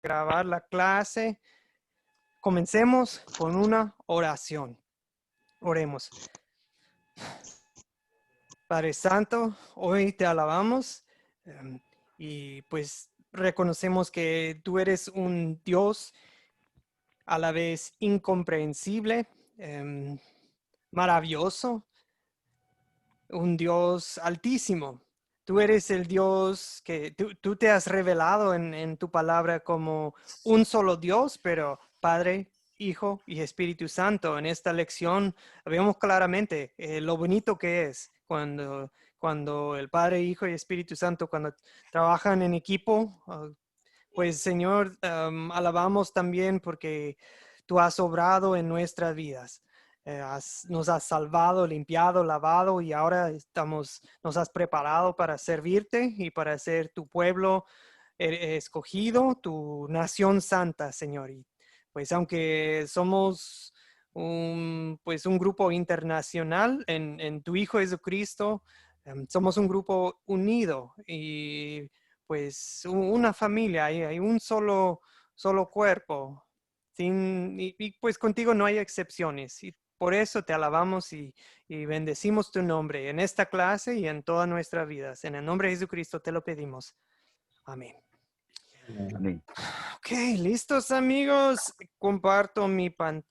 grabar la clase. Comencemos con una oración. Oremos. Padre Santo, hoy te alabamos y pues reconocemos que tú eres un Dios a la vez incomprensible, maravilloso, un Dios altísimo. Tú eres el Dios que tú te has revelado en tu palabra como un solo Dios, pero Padre, Hijo y Espíritu Santo. En esta lección vemos claramente lo bonito que es cuando el Padre, Hijo y Espíritu Santo, cuando trabajan en equipo. Pues Señor, alabamos también porque tú has obrado en nuestras vidas. Nos has salvado, limpiado, lavado y ahora nos has preparado para servirte y para ser tu pueblo escogido, tu nación santa, Señor. Y pues aunque somos pues un grupo internacional en tu Hijo Jesucristo, somos un grupo unido y pues una familia, hay un solo cuerpo. Y pues contigo no hay excepciones. Y por eso te alabamos y bendecimos tu nombre en esta clase y en todas nuestras vidas. En el nombre de Jesucristo te lo pedimos. Amén. Amén. Ok, listos amigos. Comparto mi pantalla.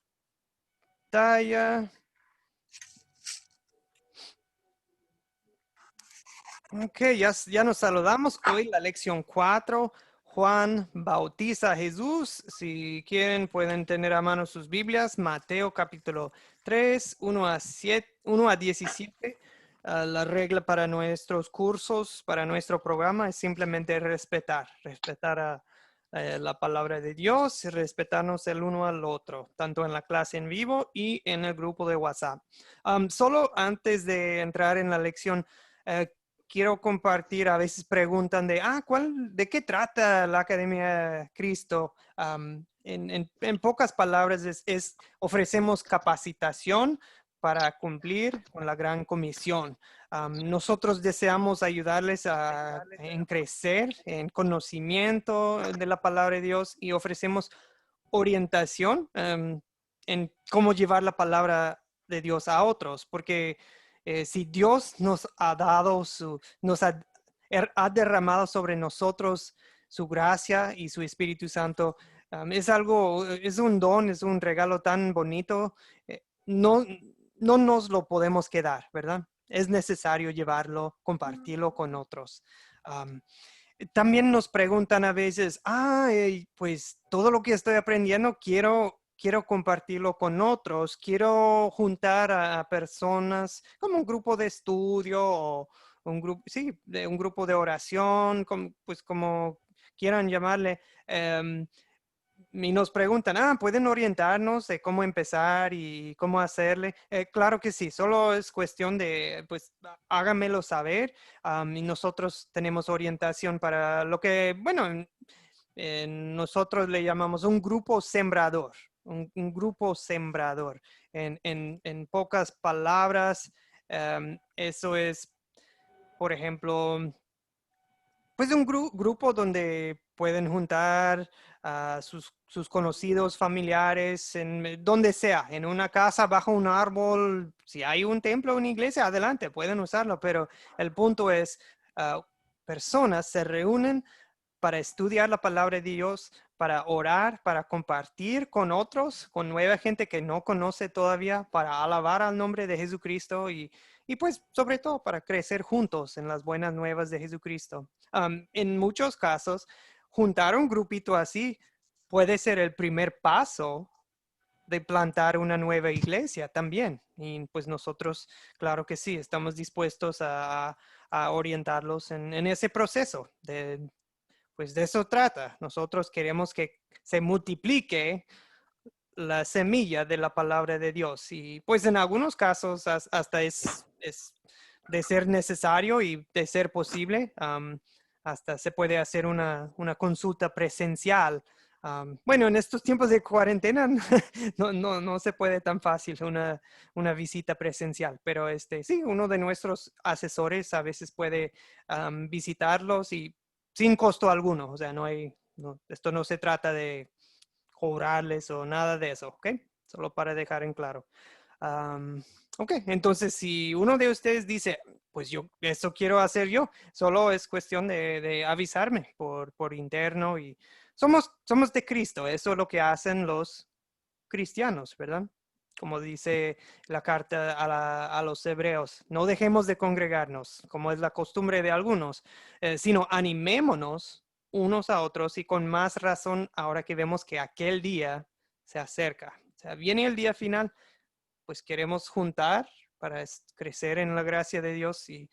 Ok, ya nos saludamos. Hoy la lección 4. Juan bautiza a Jesús. Si quieren, pueden tener a mano sus Biblias. Mateo capítulo 3, 1 a 17. La regla para nuestros cursos, para nuestro programa, es simplemente respetar la palabra de Dios, respetarnos el uno al otro, tanto en la clase en vivo y en el grupo de WhatsApp. Solo antes de entrar en la lección, quiero compartir, a veces preguntan ¿de qué trata la Academia Cristo? En pocas palabras, ofrecemos capacitación para cumplir con la gran comisión. Nosotros deseamos ayudarles en crecer, en conocimiento de la palabra de Dios y ofrecemos orientación en cómo llevar la palabra de Dios a otros, porque si Dios nos ha dado ha derramado sobre nosotros su gracia y su Espíritu Santo, es un don, es un regalo tan bonito, no, no nos lo podemos quedar, ¿verdad? Es necesario llevarlo, compartirlo con otros. También nos preguntan a veces, pues todo lo que estoy aprendiendo quiero compartirlo con otros, quiero juntar a personas como un grupo de estudio o un grupo de oración, pues como quieran llamarle. Y nos preguntan, ¿pueden orientarnos de cómo empezar y cómo hacerle? Claro que sí, solo es cuestión de, pues, háganmelo saber y nosotros tenemos orientación para lo que, bueno, nosotros le llamamos un grupo sembrador, un grupo sembrador. En pocas palabras, eso es, por ejemplo, pues un grupo donde pueden juntar a sus conocidos, familiares, en donde sea, en una casa, bajo un árbol, si hay un templo o una iglesia, adelante, pueden usarlo, pero el punto es, personas se reúnen para estudiar la palabra de Dios, para orar, para compartir con otros, con nueva gente que no conoce todavía, para alabar al nombre de Jesucristo y pues sobre todo para crecer juntos en las buenas nuevas de Jesucristo. En muchos casos, juntar un grupito así puede ser el primer paso de plantar una nueva iglesia también. Y pues nosotros, claro que sí, estamos dispuestos a orientarlos en ese proceso pues de eso trata. Nosotros queremos que se multiplique la semilla de la palabra de Dios. Y pues en algunos casos hasta es de ser necesario y de ser posible, hasta se puede hacer una consulta presencial. Bueno, en estos tiempos de cuarentena no se puede tan fácil una visita presencial, pero sí, uno de nuestros asesores a veces puede visitarlos y sin costo alguno, o sea, no Esto no se trata de cobrarles o nada de eso, ¿ok? Solo para dejar en claro. Ok, entonces si uno de ustedes dice, pues eso quiero hacer yo, solo es cuestión de avisarme por interno y somos de Cristo, eso es lo que hacen los cristianos, ¿verdad? Como dice la carta a los hebreos, no dejemos de congregarnos, como es la costumbre de algunos, sino animémonos unos a otros y con más razón ahora que vemos que aquel día se acerca. O sea, viene el día final, pues queremos juntar para crecer en la gracia de Dios y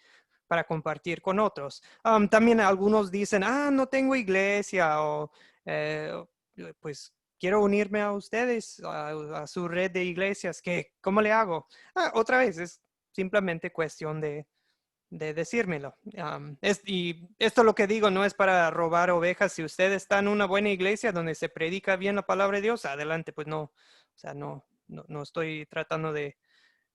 para compartir con otros. También algunos dicen, no tengo iglesia o pues quiero unirme a ustedes, a su red de iglesias. ¿Cómo le hago? Otra vez, es simplemente cuestión de decírmelo. Y esto lo que digo no es para robar ovejas. Si usted está en una buena iglesia donde se predica bien la palabra de Dios, adelante, pues no, o sea, no estoy tratando de,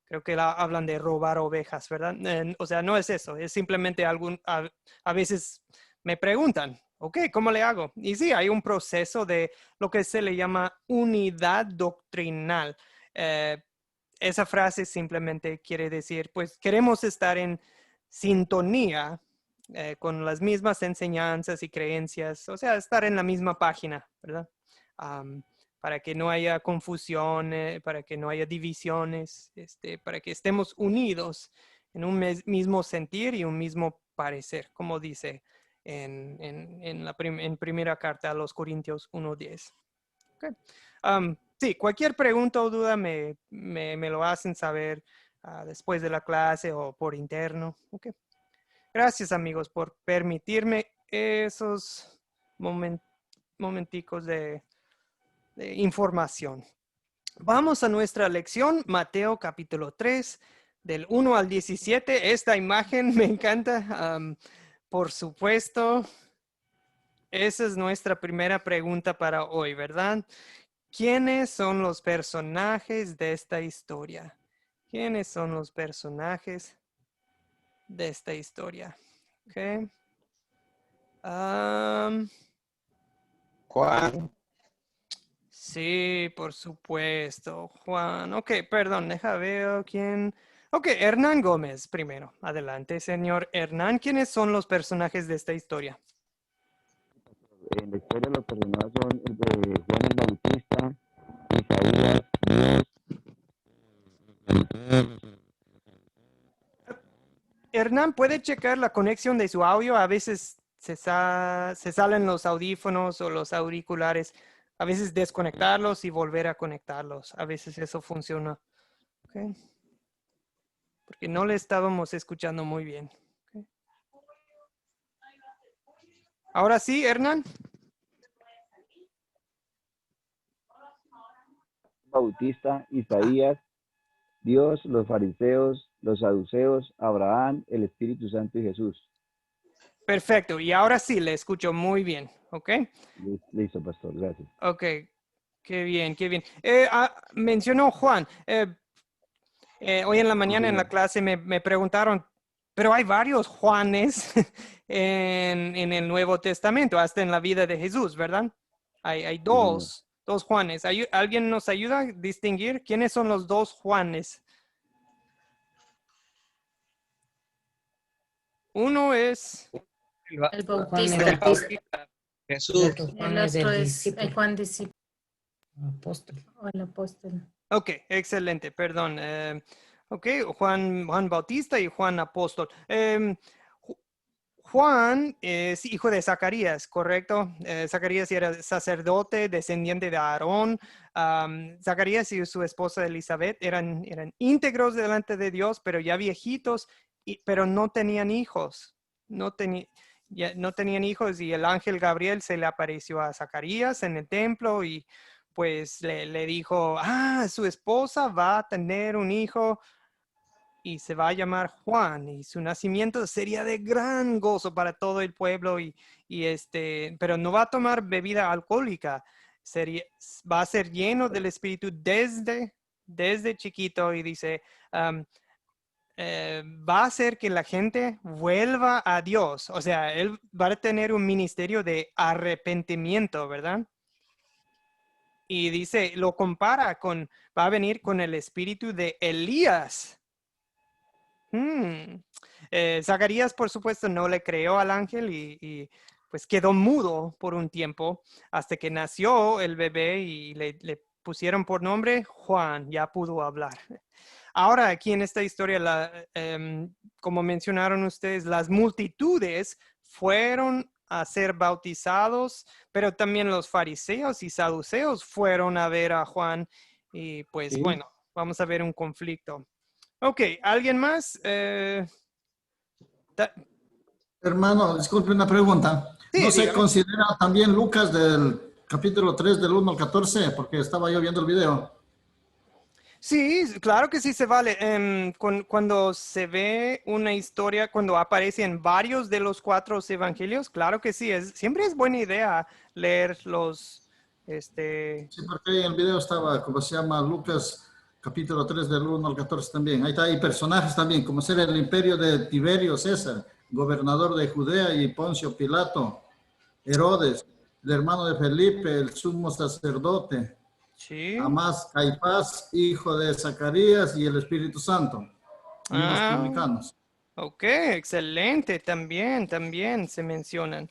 creo que hablan de robar ovejas, ¿verdad? O sea, no es eso, es simplemente a veces me preguntan, ok, ¿cómo le hago? Y sí, hay un proceso de lo que se le llama unidad doctrinal. Esa frase simplemente quiere decir, pues queremos estar en sintonía con las mismas enseñanzas y creencias, o sea, estar en la misma página, ¿verdad? Para que no haya confusión, para que no haya divisiones, para que estemos unidos en un mismo sentir y un mismo parecer, como dice en primera carta a los Corintios 1:10. Okay. Sí, cualquier pregunta o duda me lo hacen saber después de la clase o por interno. Okay. Gracias, amigos, por permitirme esos momenticos de información. Vamos a nuestra lección, Mateo capítulo 3, del 1 al 17. Esta imagen me encanta. Por supuesto, esa es nuestra primera pregunta para hoy, ¿verdad? ¿Quiénes son los personajes de esta historia? ¿Quiénes son los personajes de esta historia? Okay. Juan, Sí, por supuesto, Juan. Ok, perdón, deja ver quién. Ok, Hernán Gómez primero. Adelante, señor Hernán. ¿Quiénes son los personajes de esta historia? en la historia los personajes son el de Juan el Bautista, Isaías, Dios. Hernán, ¿puede checar la conexión de su audio? A veces se salen los audífonos o los auriculares. A veces desconectarlos y volver a conectarlos. A veces eso funciona. Okay. Porque no le estábamos escuchando muy bien. Okay. Ahora sí, Hernán. Bautista, Isaías, Dios, los fariseos, los saduceos, Abraham, el Espíritu Santo y Jesús. Perfecto. Y ahora sí, le escucho muy bien. ¿Ok? Listo, pastor, gracias. Ok. Qué bien, qué bien. Mencionó Juan. Hoy en la Sí, mañana en la señor. clase me preguntaron, pero hay varios Juanes en el Nuevo Testamento, hasta en la vida de Jesús, ¿verdad? Hay Sí, señor. dos Juanes. ¿Alguien nos ayuda a distinguir quiénes son los dos Juanes? Uno es... El Juan Bautista. el Bautista, Jesús. el otro El Juan es otro el es discípulo, el Juan discípulo apóstol. o el apóstol. Ok, excelente, perdón. Ok, Juan Bautista y Juan Apóstol. Juan es hijo de Zacarías, ¿correcto? Zacarías era sacerdote, descendiente de Aarón. Zacarías y su esposa Elizabeth eran íntegros delante de Dios, pero ya viejitos, pero no tenían hijos. No tenían hijos y el ángel Gabriel se le apareció a Zacarías en el templo y pues le dijo, su esposa va a tener un hijo y se va a llamar Juan y su nacimiento sería de gran gozo para todo el pueblo pero no va a tomar bebida alcohólica, va a ser lleno del Espíritu desde chiquito y dice, va a hacer que la gente vuelva a Dios. O sea, él va a tener un ministerio de arrepentimiento, ¿verdad? Y dice, lo compara con, va a venir con el espíritu de Elías. Zacarías, por supuesto, no le creó al ángel y pues quedó mudo por un tiempo hasta que nació el bebé y le pusieron por nombre Juan, ya pudo hablar. Ahora, aquí en esta historia, como mencionaron ustedes, las multitudes fueron a ser bautizados, pero también los fariseos y saduceos fueron a ver a Juan y pues Sí. bueno, vamos a ver un conflicto. Ok, ¿alguien más? Hermano, disculpe una pregunta. Sí, ¿No se dígame. considera también Lucas del capítulo 3 del 1 al 14? Porque estaba yo viendo el video. Sí, claro que sí se vale. Cuando se ve una historia, cuando aparece en varios de los 4 evangelios, claro que sí. Siempre es buena idea leer los, Sí, porque en el video estaba, como se llama, Lucas capítulo 3 del 1 al 14 también. Ahí está, hay personajes también, como ser el imperio de Tiberio César, gobernador de Judea, y Poncio Pilato, Herodes, el hermano de Felipe, el sumo sacerdote, sí. Amás, Caifás, hijo de Zacarías, y el Espíritu Santo, y unos publicanos. Ok, excelente. También se mencionan.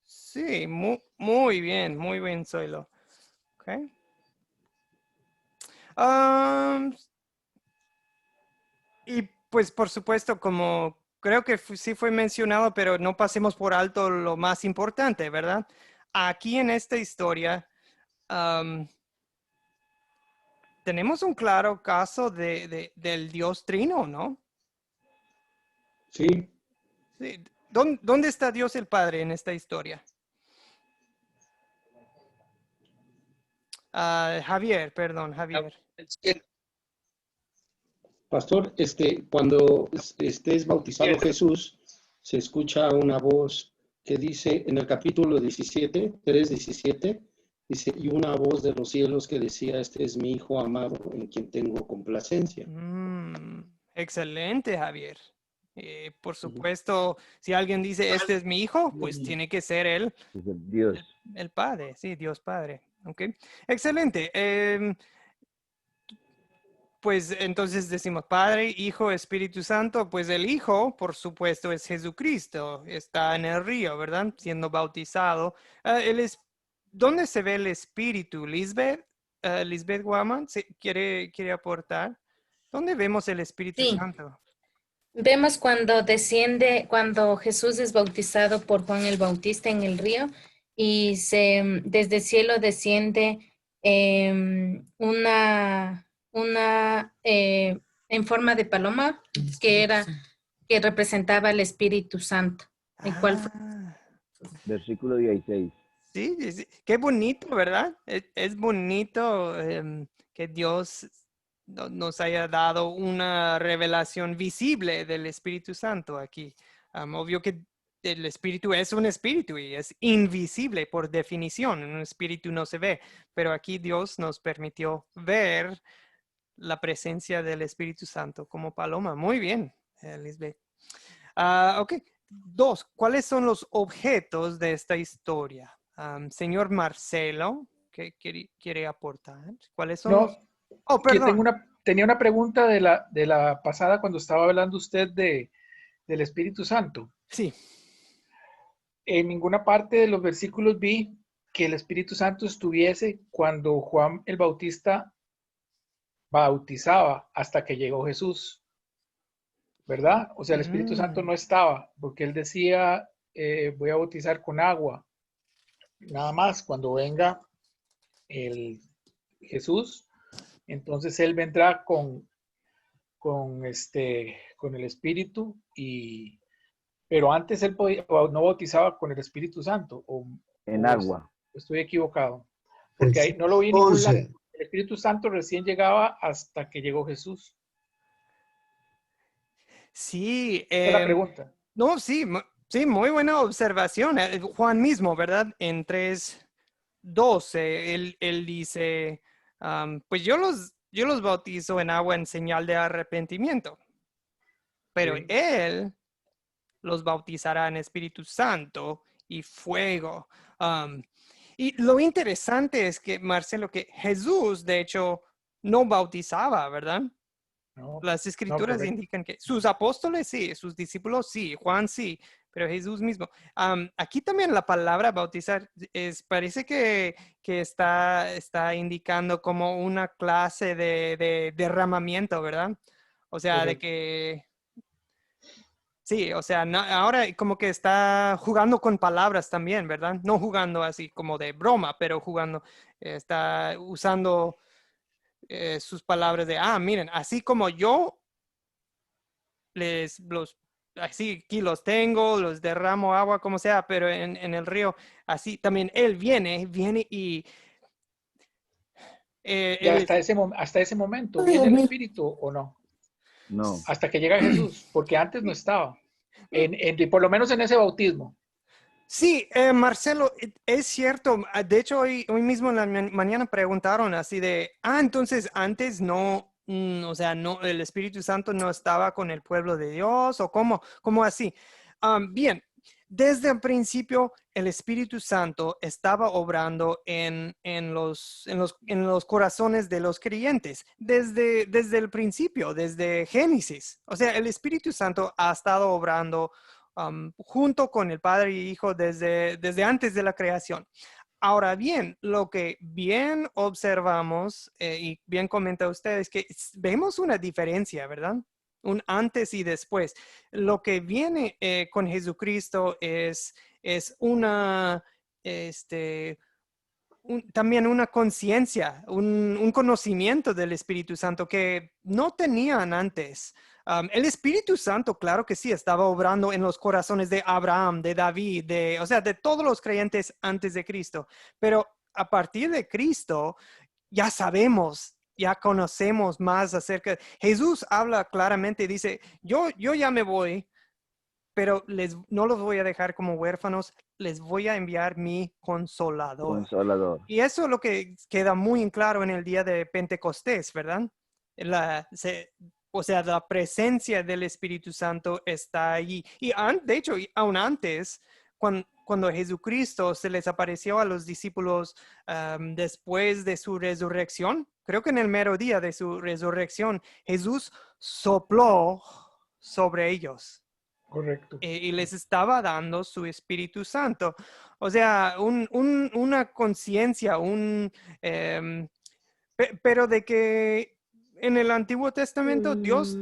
Sí, muy bien, Zoilo. Ok. Y pues por supuesto, como creo que sí fue mencionado, pero no pasemos por alto lo más importante, ¿verdad? Aquí en esta historia tenemos un claro caso del Dios Trino, ¿no? Sí. Sí. ¿Dónde está Dios el Padre en esta historia? Javier. Pastor, cuando estés bautizado Jesús, se escucha una voz que dice en el capítulo 17, 3:17, dice, y una voz de los cielos que decía, este es mi Hijo amado en quien tengo complacencia. Excelente, Javier. Por supuesto, si alguien dice, este es mi hijo, pues tiene que ser él, Es el Dios. el Padre, sí, Dios Padre. Ok, excelente. Pues entonces decimos Padre, Hijo, Espíritu Santo. Pues el Hijo, por supuesto, es Jesucristo. Está en el río, ¿verdad? Siendo bautizado. ¿Dónde se ve el Espíritu? Lisbeth, Lisbeth Guaman, ¿quiere aportar? ¿Dónde vemos el Espíritu Sí. Santo? Vemos cuando cuando Jesús es bautizado por Juan el Bautista en el río y desde el cielo desciende una en forma de paloma que representaba el Espíritu Santo, el cual fue. Versículo 16. Sí, qué bonito, ¿verdad? Es bonito que Dios nos haya dado una revelación visible del Espíritu Santo aquí. Obvio que el Espíritu es un espíritu y es invisible por definición. Un espíritu no se ve, pero aquí Dios nos permitió ver la presencia del Espíritu Santo como paloma. Muy bien, Lisbeth. Ok. 2. ¿Cuáles son los objetos de esta historia? Señor Marcelo, ¿qué quiere aportar? ¿Cuáles son los? Oh, que perdón. tenía una pregunta de la pasada cuando estaba hablando usted del Espíritu Santo. Sí. En ninguna parte de los versículos vi que el Espíritu Santo estuviese cuando Juan el Bautista bautizaba hasta que llegó Jesús, ¿verdad? O sea, el Espíritu Santo no estaba, porque él decía, voy a bautizar con agua. Nada más, cuando venga el Jesús, entonces él vendrá con el Espíritu, pero antes él no bautizaba con el Espíritu Santo, En agua. estoy equivocado, porque ahí no lo vi en ningún lado. El Espíritu Santo recién llegaba hasta que llegó Jesús. Sí. Esa es la pregunta. No, sí, sí, muy buena observación. Juan mismo, ¿verdad? En 3:12, él dice, pues yo los yo los bautizo en agua en señal de arrepentimiento, pero Sí. Él los bautizará en Espíritu Santo y fuego. Y lo interesante es que, Marcelo, que Jesús, de hecho, no bautizaba, ¿verdad? No, Las no, escrituras correcto. indican que sus apóstoles sí, sus discípulos sí, Juan sí, pero Jesús mismo. Aquí también la palabra bautizar parece que está indicando como una clase de derramamiento, ¿verdad? O sea, de Correcto. que sí, o sea, ahora como que está jugando con palabras también, ¿verdad? No jugando así como de broma, pero jugando, está usando sus palabras de, miren, así como yo así aquí los tengo, los derramo agua, como sea, pero en el río, así también él viene y Y él es, hasta ese momento, ¿viene el Espíritu o no? No, Hasta que llega Jesús, porque antes no estaba. Por lo menos en ese bautismo. sí, Marcelo, es cierto. De hecho, hoy mismo en la mañana preguntaron así de, entonces antes no, o sea, no, el Espíritu Santo no estaba con el pueblo de Dios o cómo así. Bien, desde el principio el Espíritu Santo estaba obrando en los corazones de los creyentes, desde el principio, desde Génesis. O sea, el Espíritu Santo ha estado obrando junto con el Padre y Hijo desde antes de la creación. Ahora bien, lo que bien observamos y bien comenta usted es que vemos una diferencia, ¿verdad? Un antes y después. Lo que viene con Jesucristo es también una conciencia, un conocimiento del Espíritu Santo que no tenían antes. El Espíritu Santo, claro que sí, estaba obrando en los corazones de Abraham, de David, o sea, de todos los creyentes antes de Cristo. Pero a partir de Cristo, ya sabemos, ya conocemos más acerca. Jesús habla claramente, dice, yo ya me voy, pero no los voy a dejar como huérfanos, les voy a enviar mi consolador. consolador. Y eso es lo que queda muy en claro en el día de Pentecostés, ¿verdad? O sea, la presencia del Espíritu Santo está allí. Y de hecho, aún antes, cuando Jesucristo se les apareció a los discípulos después de su resurrección, creo que en el mero día de su resurrección, Jesús sopló sobre ellos Correcto. y les estaba dando su Espíritu Santo. O sea, una conciencia, pero de que en el Antiguo Testamento Dios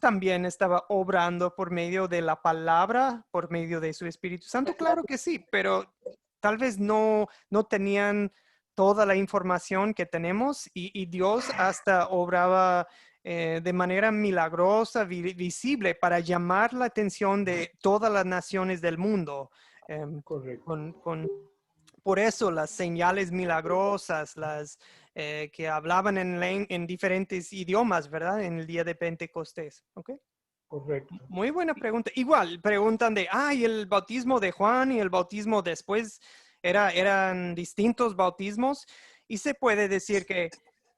también estaba obrando por medio de la palabra, por medio de su Espíritu Santo. Claro que sí, pero tal vez no tenían toda la información que tenemos y Dios hasta obraba de manera milagrosa, visible, para llamar la atención de todas las naciones del mundo. Correcto. Por eso las señales milagrosas, que hablaban en diferentes idiomas, ¿verdad? En el día de Pentecostés. ¿Ok? Correcto. Muy buena pregunta. Igual, preguntan y el bautismo de Juan y el bautismo después eran distintos bautismos. Y se puede decir que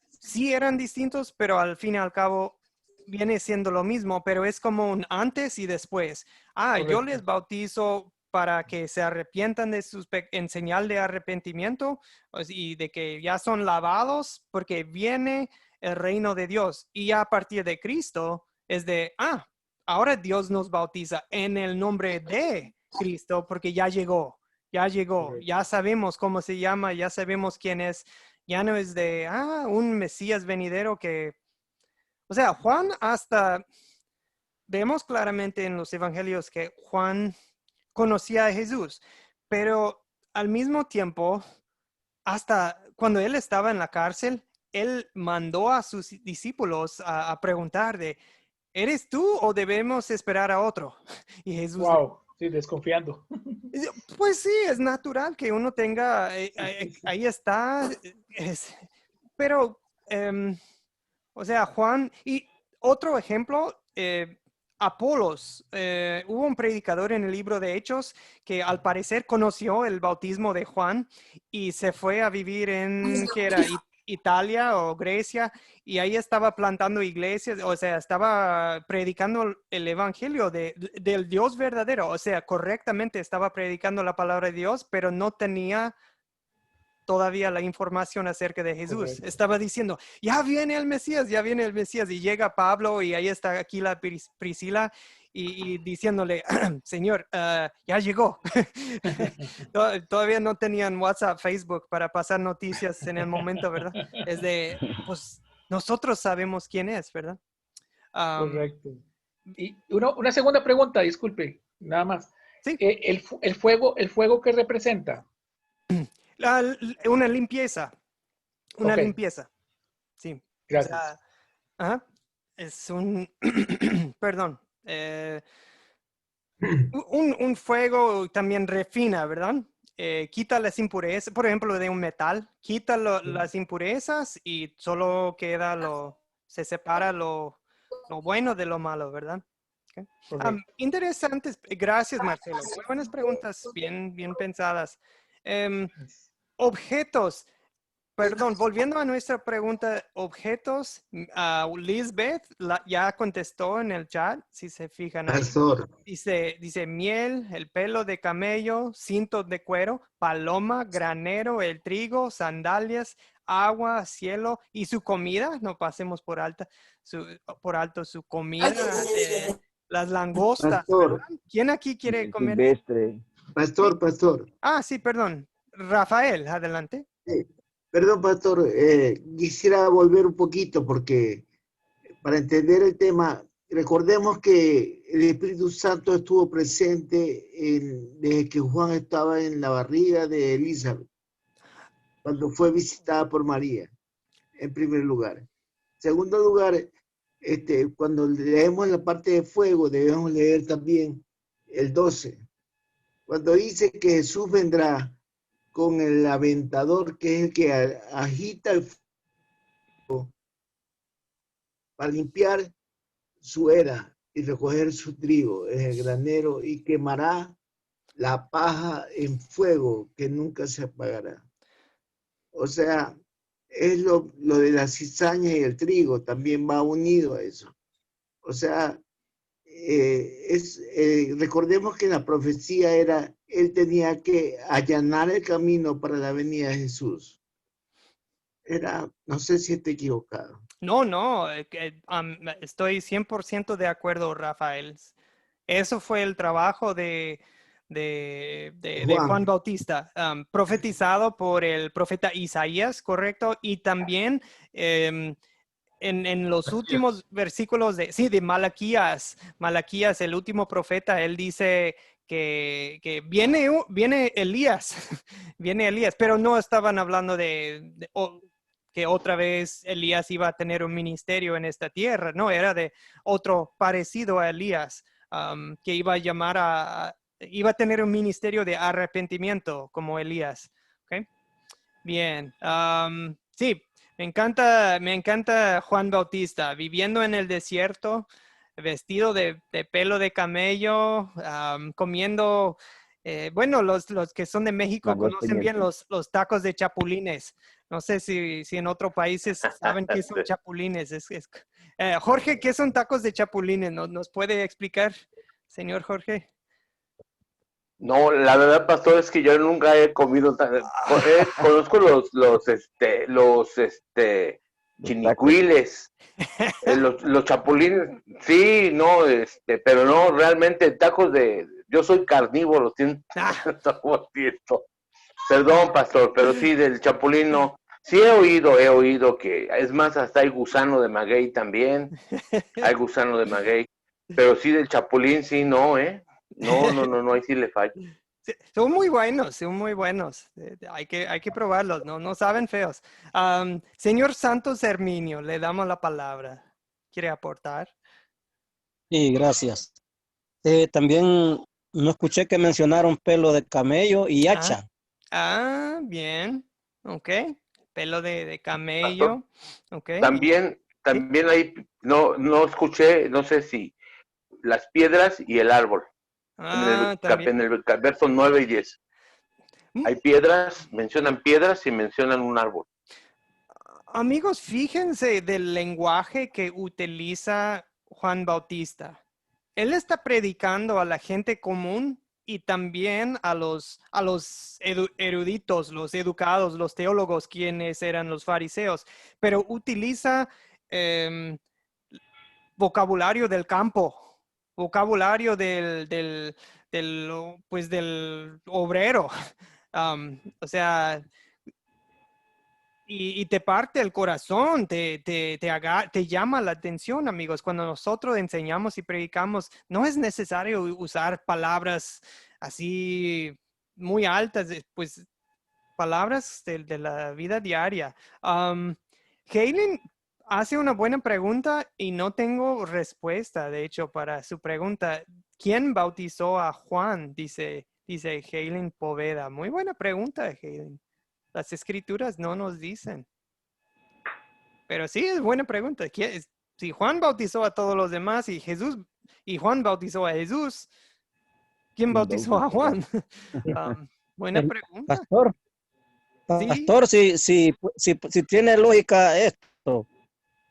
sí eran distintos, pero al fin y al cabo viene siendo lo mismo, pero es como un antes y después. Yo les Correcto. bautizo para que se arrepientan en señal de arrepentimiento y de que ya son lavados porque viene el reino de Dios. Y a partir de Cristo es ahora Dios nos bautiza en el nombre de Cristo porque ya llegó, Correcto. ya sabemos cómo se llama, ya sabemos quién es. Ya no es de, un Mesías venidero o sea, Juan vemos claramente en los evangelios que Juan conocía a Jesús, pero al mismo tiempo, hasta cuando él estaba en la cárcel, él mandó a sus discípulos a preguntar ¿eres tú o debemos esperar a otro? Y Jesús Wow. Sí, desconfiando. pues sí, es natural que uno tenga, ahí está, pero, o sea, Juan, y otro ejemplo, Apolos, hubo un predicador en el libro de Hechos que al parecer conoció el bautismo de Juan y se fue a vivir ¿qué era? Italia o Grecia, y ahí estaba plantando iglesias, o sea, estaba predicando el evangelio del Dios verdadero, o sea, correctamente estaba predicando la palabra de Dios, pero no tenía todavía la información acerca de Jesús. Correcto. Estaba diciendo, ya viene el Mesías, y llega Pablo y ahí está aquí la Priscila y diciéndole, Señor, ya llegó. Todavía no tenían WhatsApp, Facebook para pasar noticias en el momento, ¿verdad? Es de, pues nosotros sabemos quién es, ¿verdad? Correcto. Y una segunda pregunta, disculpe, nada más. Sí. El fuego ¿qué representa? Una limpieza. Una Ok. limpieza. Sí. Gracias. O sea, ajá, es un, perdón, un fuego también refina, ¿verdad? Quita las impurezas, por ejemplo, de un metal, quita las impurezas y solo queda se separa lo bueno de lo malo, ¿verdad? Okay. Correcto. Interesantes, gracias Marcelo. Muy buenas preguntas, bien pensadas. Objetos. Perdón, volviendo a nuestra pregunta, objetos, Lisbeth ya contestó en el chat, si se fijan ahí. Pastor, Dice miel, el pelo de camello, cintos de cuero, paloma, granero, el trigo, sandalias, agua, cielo y su comida. No pasemos por alto su comida, las langostas, pastor, ¿verdad? ¿Quién aquí quiere comer? Silvestre. pastor. Sí, perdón. Rafael, adelante. Perdón, pastor, quisiera volver un poquito porque para entender el tema, recordemos que el Espíritu Santo estuvo presente desde que Juan estaba en la barriga de Elizabeth, cuando fue visitada por María, en primer lugar. En segundo lugar, cuando leemos la parte de fuego, debemos leer también el 12, cuando dice que Jesús vendrá con el aventador, que es el que agita el fuego para limpiar su era y recoger su trigo en el granero y quemará la paja en fuego que nunca se apagará. O sea, es lo de la cizaña y el trigo, también va unido a eso. O sea, recordemos que la profecía era, él tenía que allanar el camino para la venida de Jesús. No sé si estoy equivocado. No, estoy 100% de acuerdo, Rafael. Eso fue el trabajo de Juan Bautista, profetizado por el profeta Isaías, ¿correcto? Y también en los últimos versículos de Malaquías, el último profeta, él dice que viene Elías, viene Elías, pero no estaban hablando que otra vez Elías iba a tener un ministerio en esta tierra, no, era de otro parecido a Elías, que iba a tener un ministerio de arrepentimiento como Elías. ¿Okay? Bien, sí, me encanta Juan Bautista, viviendo en el desierto, vestido de pelo de camello, comiendo, bueno, los que son de México conocen bien los tacos de chapulines. No sé si en otros países saben qué son chapulines. Jorge, ¿qué son tacos de chapulines? ¿Nos puede explicar, señor Jorge? No, la verdad, pastor, es que yo nunca he comido. Conozco los chinicuiles, los chapulines. Sí, no, pero no, realmente tacos yo soy carnívoro, Perdón, pastor, pero sí, del chapulín no. Sí he oído que, es más, hasta hay gusano de maguey también. Hay gusano de maguey. Pero sí, del chapulín, sí, no, ¿eh? No, ahí sí le fallo. Sí, son muy buenos. Hay que probarlos, no saben feos. Señor Santos Herminio, le damos la palabra. ¿Quiere aportar? Sí, gracias. También no escuché que mencionaron pelo de camello y hacha. Bien. Ok. Pelo de camello. Okay. También hay, no escuché, no sé si las piedras y el árbol. En el verso 9 y 10. Hay piedras, mencionan piedras y mencionan un árbol. Amigos, fíjense del lenguaje que utiliza Juan Bautista. Él está predicando a la gente común y también a los eruditos, los educados, los teólogos, quienes eran los fariseos, pero utiliza vocabulario del campo, vocabulario pues del obrero. O sea, y te parte el corazón, te llama la atención, amigos. Cuando nosotros enseñamos y predicamos, no es necesario usar palabras así muy altas, pues palabras de la vida diaria. Helen hace una buena pregunta y no tengo respuesta, de hecho, para su pregunta. ¿Quién bautizó a Juan? Dice Helen Poveda. Muy buena pregunta, Helen. Las escrituras no nos dicen. Pero sí, es buena pregunta. Si Juan bautizó a todos los demás y Juan bautizó a Jesús, ¿quién bautizó a Juan? Buena pregunta. Pastor, si tiene lógica esto,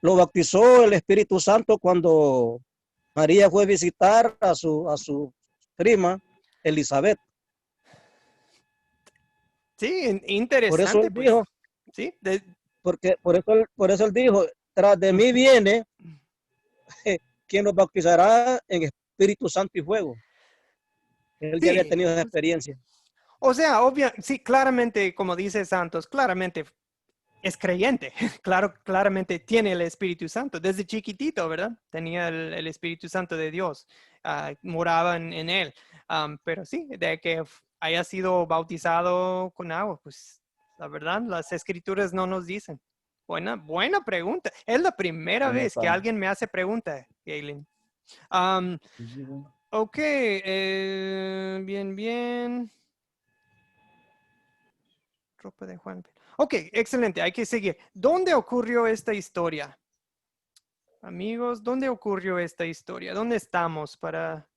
lo bautizó el Espíritu Santo cuando María fue a visitar a su prima Elizabeth. Sí, interesante. Por eso él dijo, ¿sí? por eso él dijo, tras de mí viene quien nos bautizará en Espíritu Santo y fuego. Él ya había tenido esa experiencia. O sea, sí, claramente, como dice Santos, claramente es creyente. Claramente tiene el Espíritu Santo. Desde chiquitito, ¿verdad? Tenía el Espíritu Santo de Dios. Moraba en él. Pero sí, de que haya sido bautizado con agua, pues la verdad, las escrituras no nos dicen. Buena pregunta. Es la primera vez que alguien me hace pregunta, Galen. Ok, bien. Ropa de Juan. Ok, excelente, hay que seguir. ¿Dónde ocurrió esta historia? Amigos, ¿dónde ocurrió esta historia? ¿Dónde estamos para...?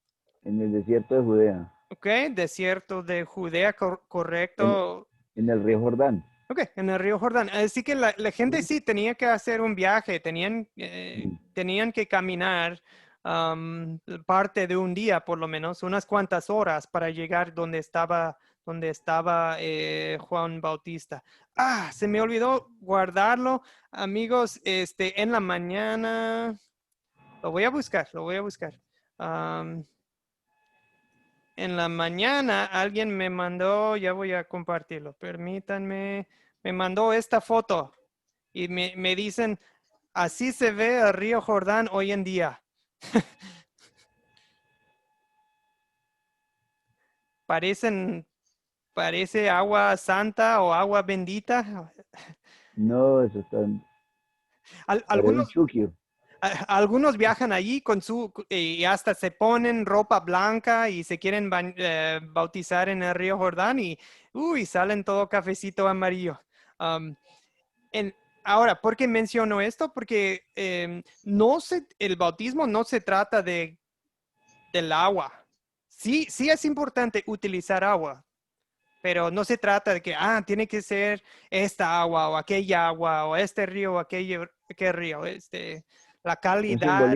En el desierto de Judea. Ok, desierto de Judea, correcto. En el río Jordán. Ok, en el río Jordán. Así que la gente sí tenía que hacer un viaje, tenían que caminar parte de un día, por lo menos, unas cuantas horas para llegar donde estaba Juan Bautista. Se me olvidó guardarlo, amigos, en la mañana. Lo voy a buscar. En la mañana alguien me mandó, ya voy a compartirlo, permítanme, me mandó esta foto y me dicen, así se ve el río Jordán hoy en día. Parece agua santa o agua bendita. No, eso está... Algunos viajan allí y hasta se ponen ropa blanca y se quieren bautizar en el río Jordán y salen todo cafecito amarillo. Ahora, ¿por qué menciono esto? Porque el bautismo no se trata del agua. Sí es importante utilizar agua, pero no se trata de que, tiene que ser esta agua o aquella agua o este río o aquel río. La calidad.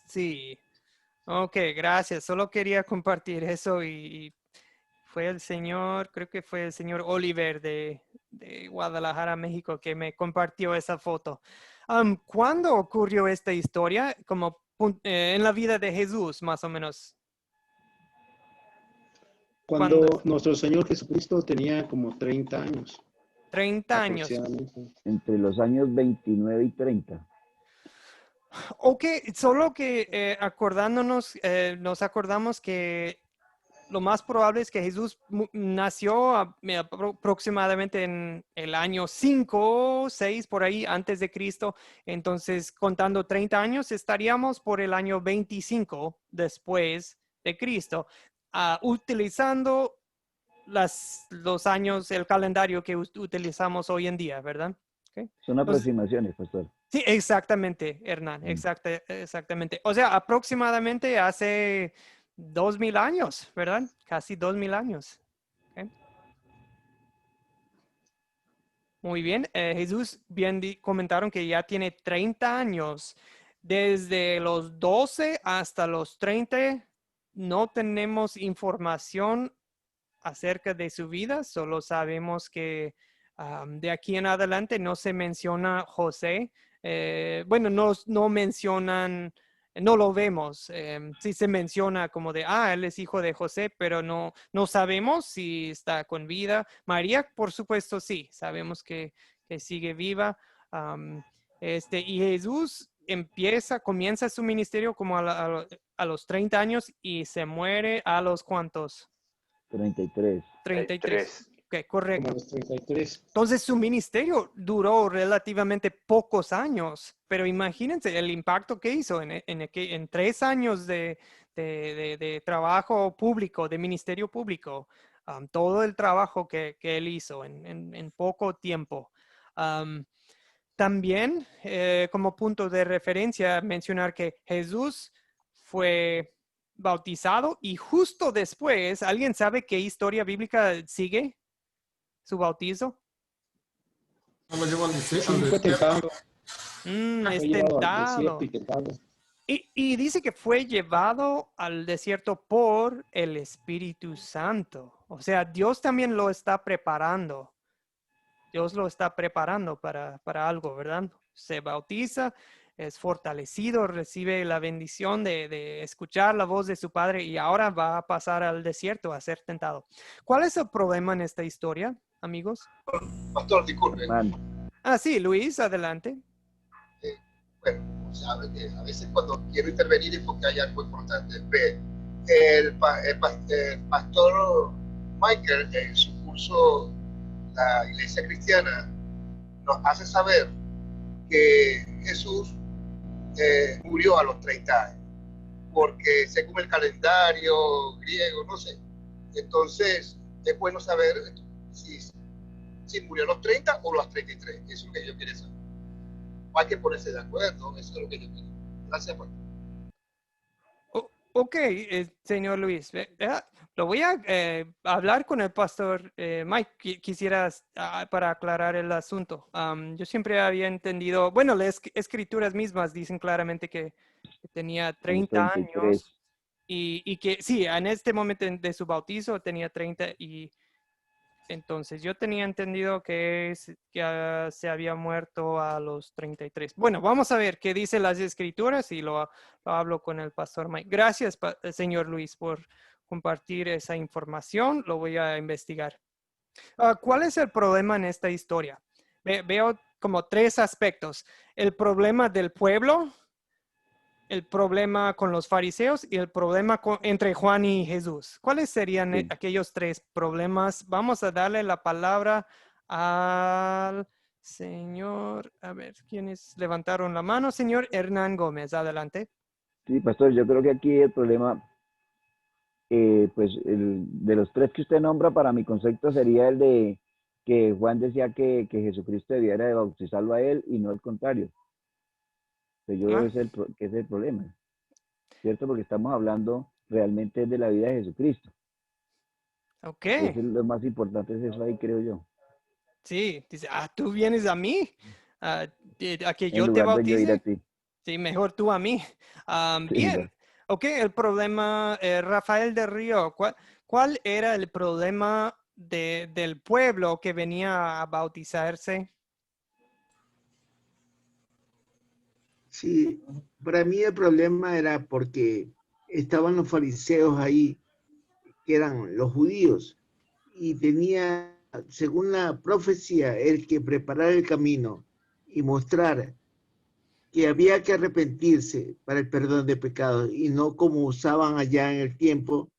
Sí. Ok, gracias. Solo quería compartir eso y creo que fue el señor Oliver de Guadalajara, México, que me compartió esa foto. ¿Cuándo ocurrió esta historia? Como en la vida de Jesús, más o menos. Cuando nuestro Señor Jesucristo tenía como 30 años. 30 años. Entre los años 29 y 30. Ok, solo que nos acordamos que lo más probable es que Jesús nació aproximadamente en el año 5 o 6 por ahí antes de Cristo. Entonces, contando 30 años, estaríamos por el año 25 después de Cristo, utilizando los años, el calendario que utilizamos hoy en día, ¿verdad? Okay. Son aproximaciones, pastor. Sí, exactamente, Hernán, exactamente. O sea, aproximadamente hace 2000 años, ¿verdad? Casi 2000 años. Okay. Muy bien. Jesús, bien comentaron que ya tiene 30 años. Desde los 12 hasta los 30, no tenemos información acerca de su vida, solo sabemos que de aquí en adelante no se menciona José. Bueno, no mencionan, no lo vemos. Sí se menciona como de, él es hijo de José, pero no sabemos si está con vida. María, por supuesto, sí, sabemos que sigue viva. Y Jesús comienza su ministerio como a los 30 años y se muere a los ¿cuántos? 33. 33. Ok, correcto. Como los 33. Entonces su ministerio duró relativamente pocos años, pero imagínense el impacto que hizo en 3 años de trabajo público, de ministerio público, todo el trabajo que él hizo en poco tiempo. También, como punto de referencia, mencionar que Jesús fue bautizado y justo después, ¿alguien sabe qué historia bíblica sigue su bautizo? Lo llevó al Sí, desierto. fue tentado. Es Fue llevado al tentado. desierto y tentado. Y dice que fue llevado al desierto por el Espíritu Santo. O sea, Dios también lo está preparando. Dios lo está preparando para algo, ¿verdad? Se bautiza, es fortalecido, recibe la bendición de escuchar la voz de su Padre y ahora va a pasar al desierto a ser tentado. ¿Cuál es el problema en esta historia, amigos? Pastor, disculpe. Sí, Luis, adelante. Bueno, sabe que a veces cuando quiero intervenir es porque hay algo importante. El pastor Michael, en su curso La Iglesia Cristiana, nos hace saber que Jesús murió a los 30 años, porque según el calendario griego, no sé. Entonces, es bueno saber si murió a los 30 o a los 33. Eso es lo que yo quería saber. Hay que ponerse de acuerdo, eso es lo que yo quiero. Gracias, pastor. Ok, señor Luis, lo voy a hablar con el pastor Mike. Quisieras para aclarar el asunto. Yo siempre había entendido, bueno, las escrituras mismas dicen claramente que tenía 30 años y que sí, en este momento de su bautizo tenía 30 y entonces yo tenía entendido que se había muerto a los 33. Bueno, vamos a ver qué dicen las escrituras y lo hablo con el pastor Mike. Gracias, señor Luis, por compartir esa información. Lo voy a investigar. ¿Cuál es el problema en esta historia? Veo como 3 aspectos. El problema del pueblo, el problema con los fariseos y el problema entre Juan y Jesús. ¿Cuáles serían aquellos 3 problemas? Vamos a darle la palabra al señor, a ver, ¿quiénes levantaron la mano? Señor Hernán Gómez, adelante. Sí, pastor, yo creo que aquí el problema, pues de los 3 que usted nombra, para mi concepto sería el de que Juan decía que Jesucristo debiera de bautizarlo a él y no al contrario. Yo creo que es el problema, ¿cierto? Porque estamos hablando realmente de la vida de Jesucristo. Ok. Eso es lo más importante, es eso ahí, creo yo. Sí, dice, tú vienes a mí, a que yo en te lugar bautice. de yo ir a ti. Sí, mejor tú a mí. Bien. Bueno. Ok, el problema, Rafael del Río, ¿cuál era el problema del pueblo que venía a bautizarse? Sí, para mí el problema era porque estaban los fariseos ahí, que eran los judíos, y tenía, según la profecía, el que preparar el camino y mostrar que había que arrepentirse para el perdón de pecados, y no como usaban allá en el tiempo,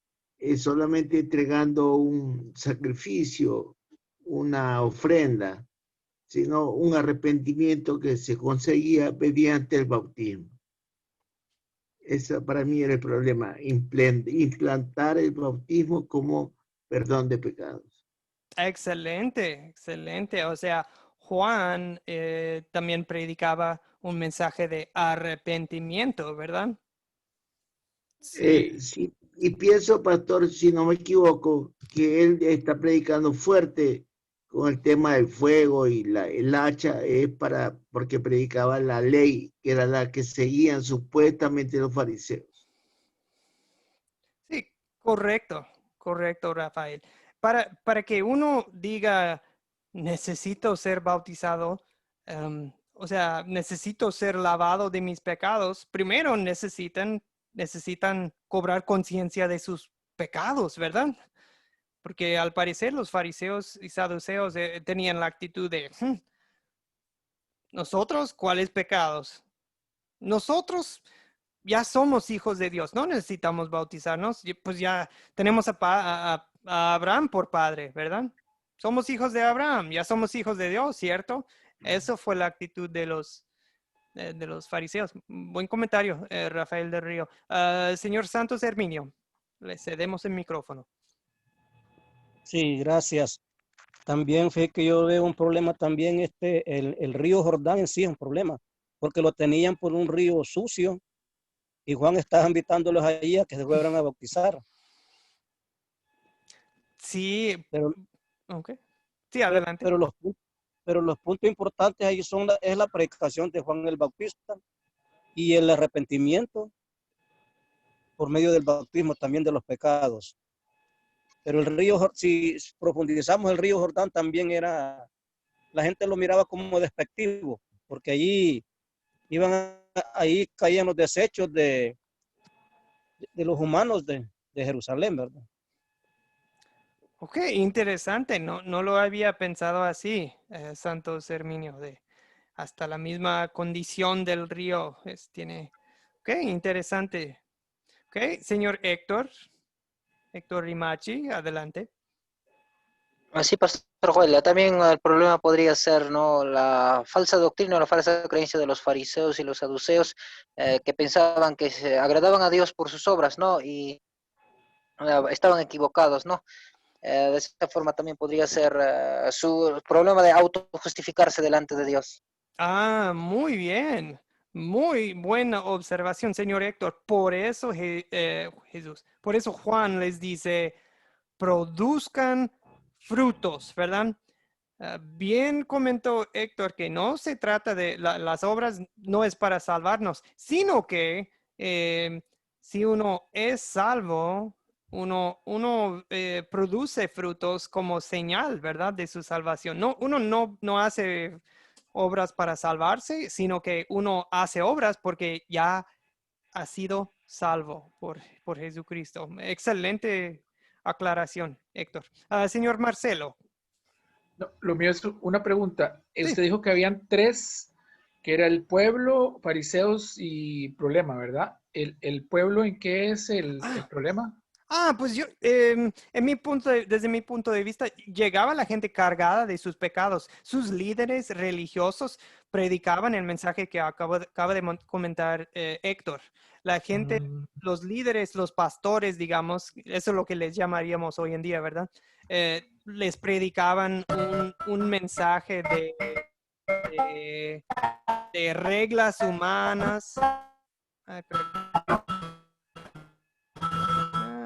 solamente entregando un sacrificio, una ofrenda, sino un arrepentimiento que se conseguía mediante el bautismo. Ese para mí era el problema, implantar el bautismo como perdón de pecados. Excelente, excelente. O sea, Juan también predicaba un mensaje de arrepentimiento, ¿verdad? Sí. Sí, y pienso, pastor, si no me equivoco, que él está predicando fuerte con el tema del fuego y el hacha es porque predicaba la ley, que era la que seguían supuestamente los fariseos. Sí, correcto, correcto, Rafael. Para que uno diga, necesito ser bautizado, o sea, necesito ser lavado de mis pecados, primero necesitan cobrar conciencia de sus pecados, ¿verdad? Porque al parecer los fariseos y saduceos tenían la actitud de, nosotros, ¿cuáles pecados? Nosotros ya somos hijos de Dios, no necesitamos bautizarnos, pues ya tenemos a Abraham por padre, ¿verdad? Somos hijos de Abraham, ya somos hijos de Dios, ¿cierto? Eso fue la actitud de los fariseos. Buen comentario, Rafael del Río. Señor Santos Herminio, le cedemos el micrófono. Sí, gracias. También fue que yo veo un problema también, el río Jordán en sí es un problema, porque lo tenían por un río sucio y Juan estaba invitándolos allí a que se fueran a bautizar. Sí, Pero, ok. Sí, adelante. pero los puntos importantes ahí es la predicación de Juan el Bautista y el arrepentimiento por medio del bautismo también de los pecados. Pero el río, si profundizamos el río Jordán, también la gente lo miraba como despectivo, porque allí ahí caían los desechos de los humanos de Jerusalén, ¿verdad? Ok, interesante. No lo había pensado así, Santos Herminio, de hasta la misma condición del río tiene. Ok, interesante. Ok, señor Héctor Rimachi, adelante. Así, Pastor Joel, también el problema podría ser, ¿no?, la falsa doctrina o la falsa creencia de los fariseos y los saduceos, que pensaban que se agradaban a Dios por sus obras, ¿no? Y estaban equivocados, ¿no? De esta forma también podría ser su problema de autojustificarse delante de Dios. Ah, muy bien. Muy buena observación, señor Héctor. Por eso por eso Juan les dice, produzcan frutos, ¿verdad? Bien comentó Héctor que no se trata de las obras, no es para salvarnos, sino que si uno es salvo, uno produce frutos como señal, ¿verdad? De su salvación. No, uno no hace obras para salvarse, sino que uno hace obras porque ya ha sido salvo por Jesucristo. Excelente aclaración, Héctor. Señor Marcelo. No, lo mío es una pregunta. Sí. Usted dijo que habían tres, que era el pueblo, fariseos y problema, ¿verdad? ¿El pueblo en qué es el problema? Pues yo, desde mi punto de vista, llegaba la gente cargada de sus pecados. Sus líderes religiosos predicaban el mensaje que acaba de comentar Héctor. La gente, los líderes, los pastores, digamos, eso es lo que les llamaríamos hoy en día, ¿verdad? Les predicaban un mensaje de reglas humanas. Ay,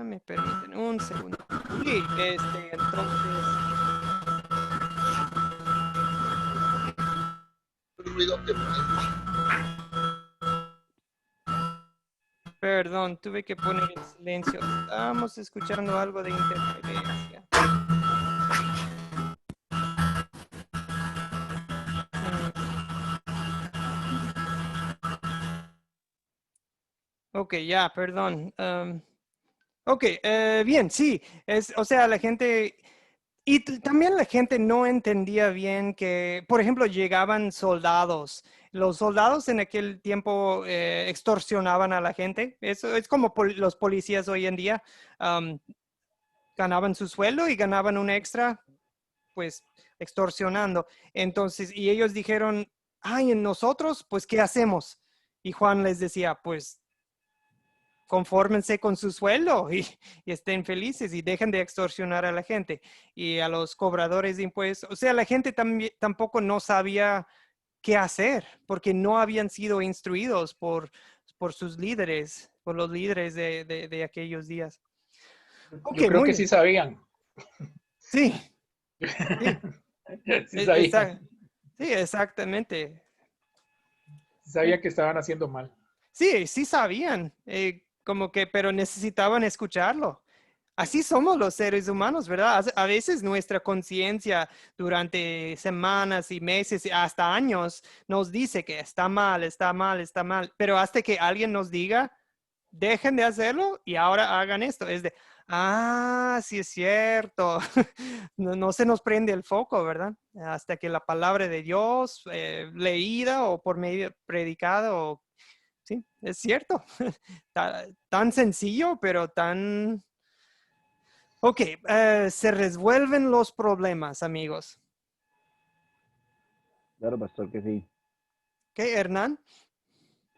me permiten un segundo. Sí, entonces. Perdón, tuve que poner en silencio. Estamos escuchando algo de interferencia. Ok, ya, perdón. Ok, bien, sí. O sea, la gente... Y también la gente no entendía bien que, por ejemplo, llegaban soldados. Los soldados en aquel tiempo extorsionaban a la gente. Eso es como los policías hoy en día. Ganaban su sueldo y ganaban un extra, pues, extorsionando. Entonces, y ellos dijeron, ay, en nosotros, pues, ¿qué hacemos? Y Juan les decía, pues, confórmense con su sueldo y estén felices y dejen de extorsionar a la gente y a los cobradores de impuestos. O sea, la gente tampoco no sabía qué hacer porque no habían sido instruidos por sus líderes, por los líderes de aquellos días. Yo creo que sí sabían. Sí. Sí. Sí sabía, Sí, exactamente. sabía que estaban haciendo mal. Sí, sí sabían, como que, pero necesitaban escucharlo. Así somos los seres humanos, ¿verdad? A veces nuestra conciencia durante semanas y meses, hasta años, nos dice que está mal, está mal, está mal, pero hasta que alguien nos diga, dejen de hacerlo y ahora hagan esto, es de, sí es cierto, no se nos prende el foco, ¿verdad? Hasta que la palabra de Dios, leída o por medio predicada, o sí, es cierto. Tan sencillo, pero tan... Ok, se resuelven los problemas, amigos. Claro, pastor, que sí. ¿Qué, Hernán?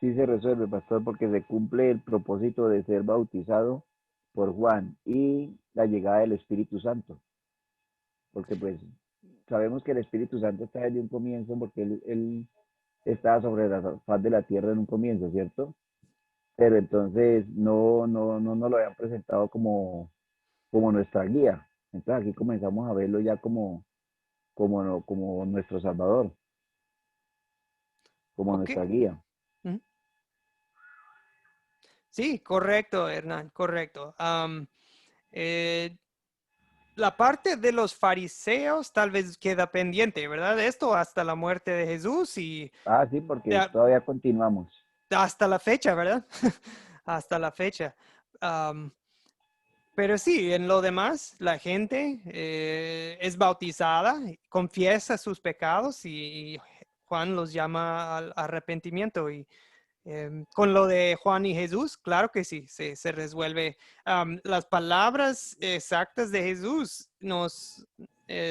Sí se resuelve, pastor, porque se cumple el propósito de ser bautizado por Juan y la llegada del Espíritu Santo. Porque pues sabemos que el Espíritu Santo está desde un comienzo porque él estaba sobre la faz de la tierra en un comienzo, ¿cierto? Pero entonces no lo habían presentado como nuestra guía. Entonces aquí comenzamos a verlo ya como nuestro Salvador, como Ok. nuestra guía. Sí, correcto, Hernán, correcto. La parte de los fariseos tal vez queda pendiente, ¿verdad? Esto hasta la muerte de Jesús y Sí, porque todavía continuamos. hasta la fecha, ¿verdad? Hasta la fecha. Pero sí, en lo demás, la gente es bautizada, confiesa sus pecados y Juan los llama al arrepentimiento. Y con lo de Juan y Jesús, claro que sí, se resuelve. Las palabras exactas de Jesús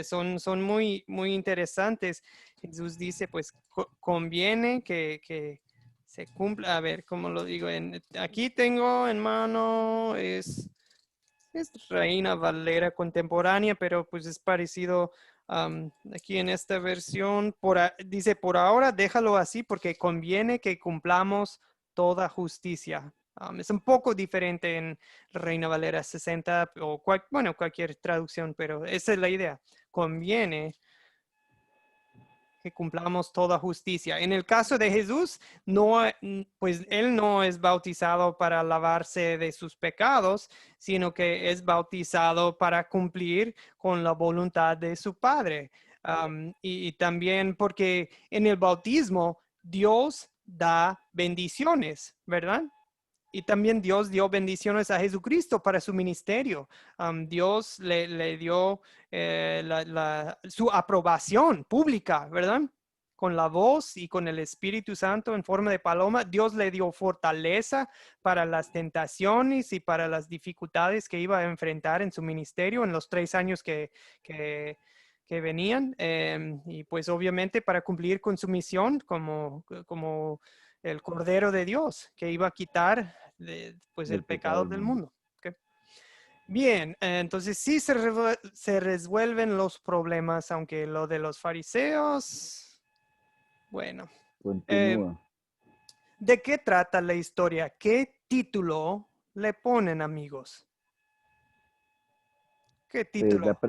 son muy, muy interesantes. Jesús dice, pues conviene que se cumpla. A ver, ¿cómo lo digo? Aquí tengo en mano, es Reina Valera contemporánea, pero pues es parecido aquí en esta versión. Dice, por ahora déjalo así porque conviene que cumplamos toda justicia. Es un poco diferente en Reina Valera 60 o cualquier traducción, pero esa es la idea. Conviene que cumplamos toda justicia. En el caso de Jesús, pues él no es bautizado para lavarse de sus pecados, sino que es bautizado para cumplir con la voluntad de su Padre. Y también porque en el bautismo Dios da bendiciones, ¿verdad? Y también Dios dio bendiciones a Jesucristo para su ministerio. Dios le dio su aprobación pública, ¿verdad? Con la voz y con el Espíritu Santo en forma de paloma. Dios le dio fortaleza para las tentaciones y para las dificultades que iba a enfrentar en su ministerio en los 3 años que venían. Y pues obviamente para cumplir con su misión como el Cordero de Dios que iba a quitar pues el pecado del mundo. Okay. Bien, entonces sí se resuelven los problemas, aunque lo de los fariseos, bueno. Continúa. ¿De qué trata la historia? ¿Qué título le ponen, amigos? ¿Qué título?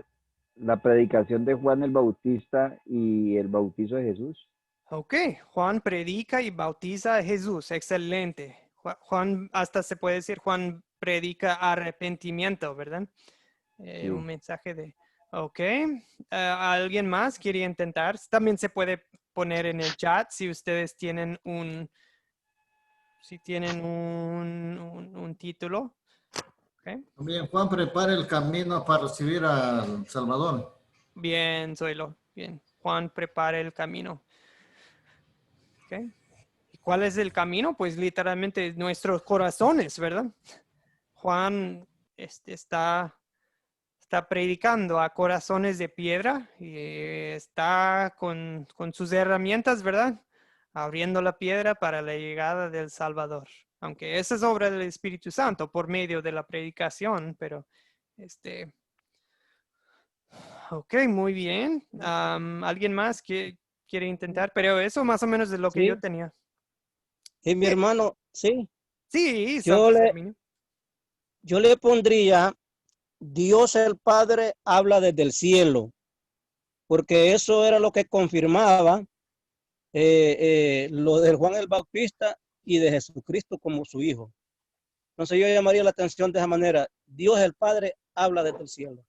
La predicación de Juan el Bautista y el bautizo de Jesús. Ok, Juan predica y bautiza a Jesús. Excelente. Juan, hasta se puede decir, Juan predica arrepentimiento, ¿verdad? Sí. Un mensaje de... Ok. ¿Alguien más quiere intentar? También se puede poner en el chat si ustedes tienen un título. Okay. También Juan prepara el camino para recibir al Salvador. Bien, Zoilo. Bien. Juan prepara el camino. Okay. ¿Y cuál es el camino? Pues literalmente nuestros corazones, ¿verdad? Juan está predicando a corazones de piedra y está con sus herramientas, ¿verdad? Abriendo la piedra para la llegada del Salvador. Aunque esa es obra del Espíritu Santo por medio de la predicación, pero ok, muy bien. ¿Alguien más que quiere intentar? Pero eso más o menos es lo que yo tenía. Y mi hermano, sí. Sí, yo le pondría, Dios el Padre habla desde el cielo. porque eso era lo que confirmaba lo de Juan el Bautista y de Jesucristo como su hijo. Entonces yo llamaría la atención de esa manera. Dios el Padre habla desde el cielo.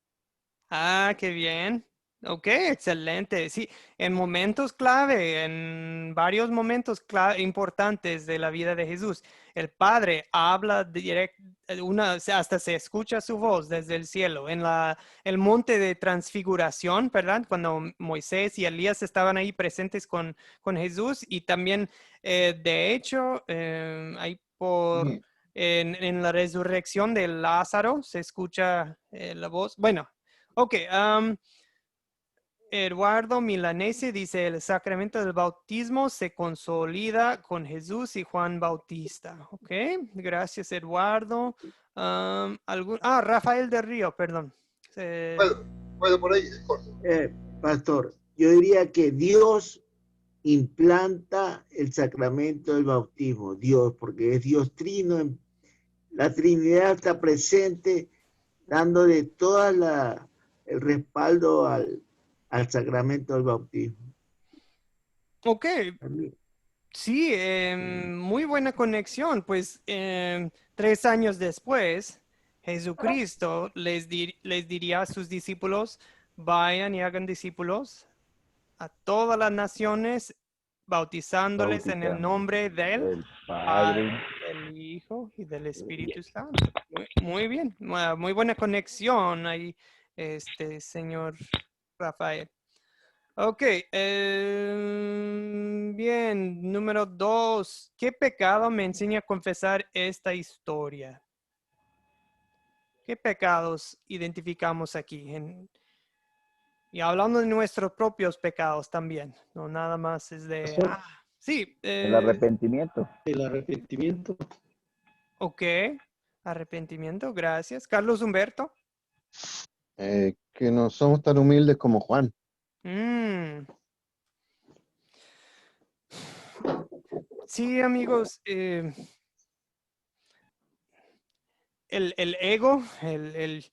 Ah, qué bien. Ok, excelente. Sí, en momentos clave, en varios momentos importantes de la vida de Jesús, el Padre habla directo, hasta se escucha su voz desde el cielo. En el monte de transfiguración, ¿verdad? Cuando Moisés y Elías estaban ahí presentes con Jesús, y también, de hecho, ahí en la resurrección de Lázaro se escucha la voz. Bueno. Ok, Eduardo Milanese dice, el sacramento del bautismo se consolida con Jesús y Juan Bautista. Ok, gracias Eduardo. Rafael del Río, perdón. Puedo por ahí, corto. Pastor, yo diría que Dios implanta el sacramento del bautismo, Dios, porque es Dios trino, la Trinidad está presente, dándole toda el respaldo al sacramento del bautismo. Ok, sí, muy buena conexión, pues 3 años después, Jesucristo les diría a sus discípulos, vayan y hagan discípulos a todas las naciones, bautizándoles en el nombre del Padre, del Hijo y del Espíritu Santo. Muy bien, muy buena conexión ahí, señor Rafael. Ok, bien, número 2. ¿Qué pecado me enseña a confesar esta historia? ¿Qué pecados identificamos aquí? Y hablando de nuestros propios pecados también, no nada más es de... sí. El arrepentimiento. El arrepentimiento. Ok, arrepentimiento, gracias. Carlos Humberto. Que no somos tan humildes como Juan. Sí, amigos, el ego, el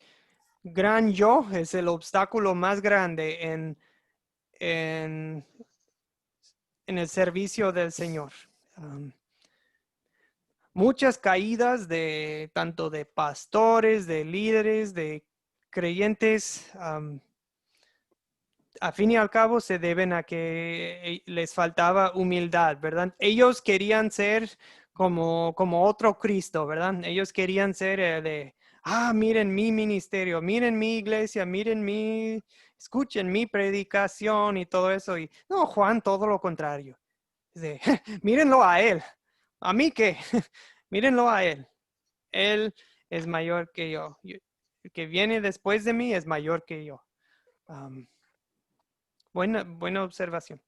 gran yo es el obstáculo más grande en el servicio del Señor. Muchas caídas de tanto de pastores, de líderes, de creyentes, a fin y al cabo se deben a que les faltaba humildad, ¿verdad? Ellos querían ser como otro Cristo, ¿verdad? Ellos querían ser miren mi ministerio, miren mi iglesia, escuchen mi predicación y todo eso. Y no, Juan, todo lo contrario. Mírenlo a él. ¿A mí qué? Mírenlo a él. Él es mayor que yo. El que viene después de mí es mayor que yo. Buena observación.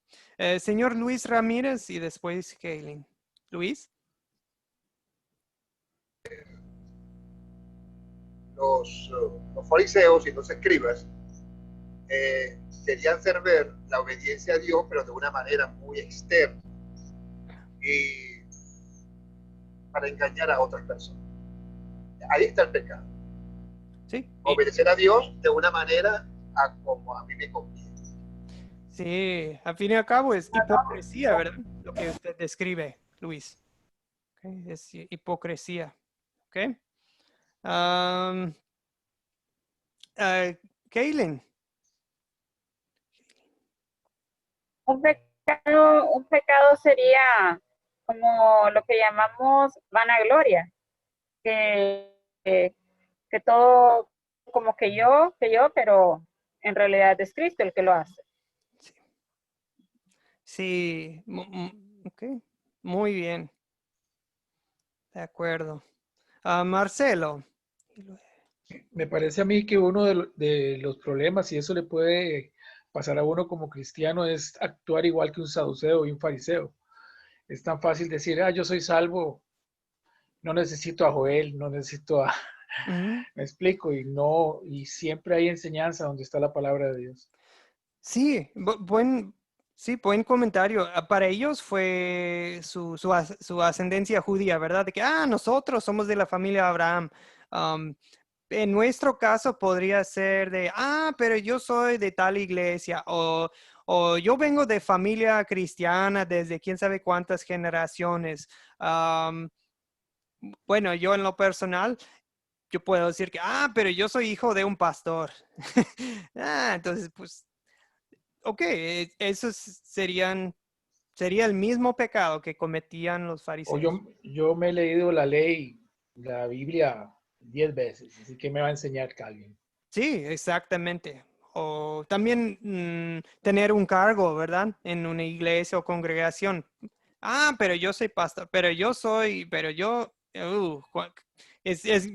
Señor Luis Ramírez y después Kaylin. Luis. Los fariseos y los escribas querían hacer ver la obediencia a Dios, pero de una manera muy externa y para engañar a otras personas. Ahí está el pecado. Sí. Obedecer a Dios de una manera como a mí me conviene. Sí, al fin y al cabo es hipocresía, ¿verdad? Lo que usted describe, Luis. Okay. Es hipocresía. ¿Ok? Kaylin. Un pecado sería como lo que llamamos vanagloria, que todo como que yo, pero en realidad es Cristo el que lo hace. Sí, ok, muy bien. De acuerdo. Marcelo. Me parece a mí que uno de los problemas, y eso le puede pasar a uno como cristiano, es actuar igual que un saduceo y un fariseo. Es tan fácil decir, yo soy salvo, no necesito a Joel, no necesito a... Me explico, y siempre hay enseñanza donde está la palabra de Dios. Sí, buen comentario. Para ellos fue su ascendencia judía, ¿verdad? De que, nosotros somos de la familia de Abraham. en nuestro caso podría ser de, pero yo soy de tal iglesia o yo vengo de familia cristiana desde quién sabe cuántas generaciones. Bueno, yo en lo personal, yo puedo decir que, pero yo soy hijo de un pastor. Entonces, pues, ok, esos sería el mismo pecado que cometían los O fariseos. yo me he leído la ley, la Biblia 10 veces, así que me va a enseñar Calvin. Sí, exactamente. O también tener un cargo, ¿verdad? En una iglesia o congregación. Pero yo soy pastor, pero yo, es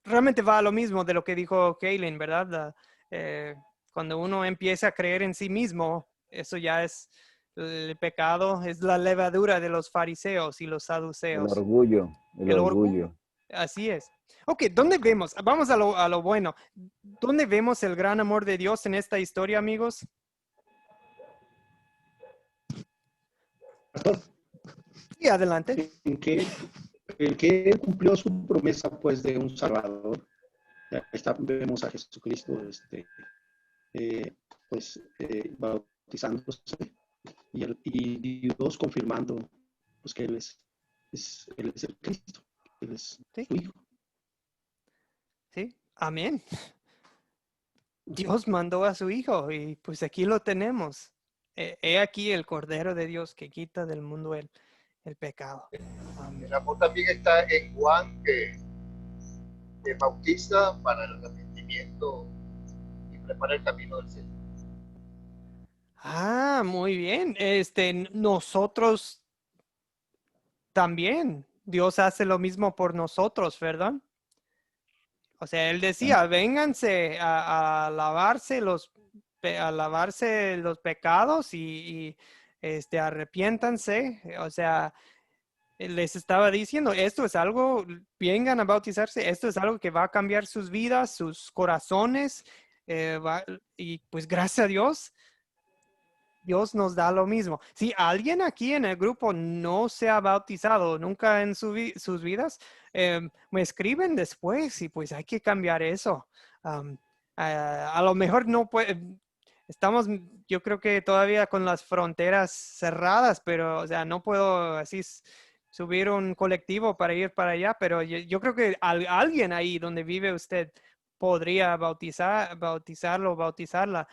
realmente va a lo mismo de lo que dijo Kaylin, ¿verdad? Cuando uno empieza a creer en sí mismo, eso ya es el pecado, es la levadura de los fariseos y los El saduceos. orgullo, El orgullo. Así es. Ok, ¿dónde vemos? Vamos a lo bueno. ¿Dónde vemos el gran amor de Dios en esta historia, amigos? Pastor, Sí, adelante. en que él cumplió su promesa, pues, de un Salvador. Ahí está, vemos a Jesucristo, bautizándose y Dios confirmando, pues, que él es el Cristo, él es su Hijo. Sí, amén. Dios mandó a su Hijo y pues aquí lo tenemos. He aquí el Cordero de Dios que quita del mundo el pecado. El amor también está en Juan, que bautiza para el arrepentimiento y prepara el camino del Señor. Muy bien. Nosotros también. Dios hace lo mismo por nosotros, ¿verdad? O sea, él decía, vénganse a lavarse los pecados y arrepiéntanse. O sea, les estaba diciendo, esto es algo, vengan a bautizarse, esto es algo que va a cambiar sus vidas, sus corazones, y pues gracias a Dios, Dios nos da lo mismo. Si alguien aquí en el grupo no se ha bautizado nunca en sus vidas, me escriben después y pues hay que cambiar eso. A lo mejor no puede, estamos, yo creo que todavía con las fronteras cerradas, pero o sea, no puedo así subir un colectivo para ir para allá, pero yo creo que alguien ahí donde vive usted podría bautizarlo, bautizarla.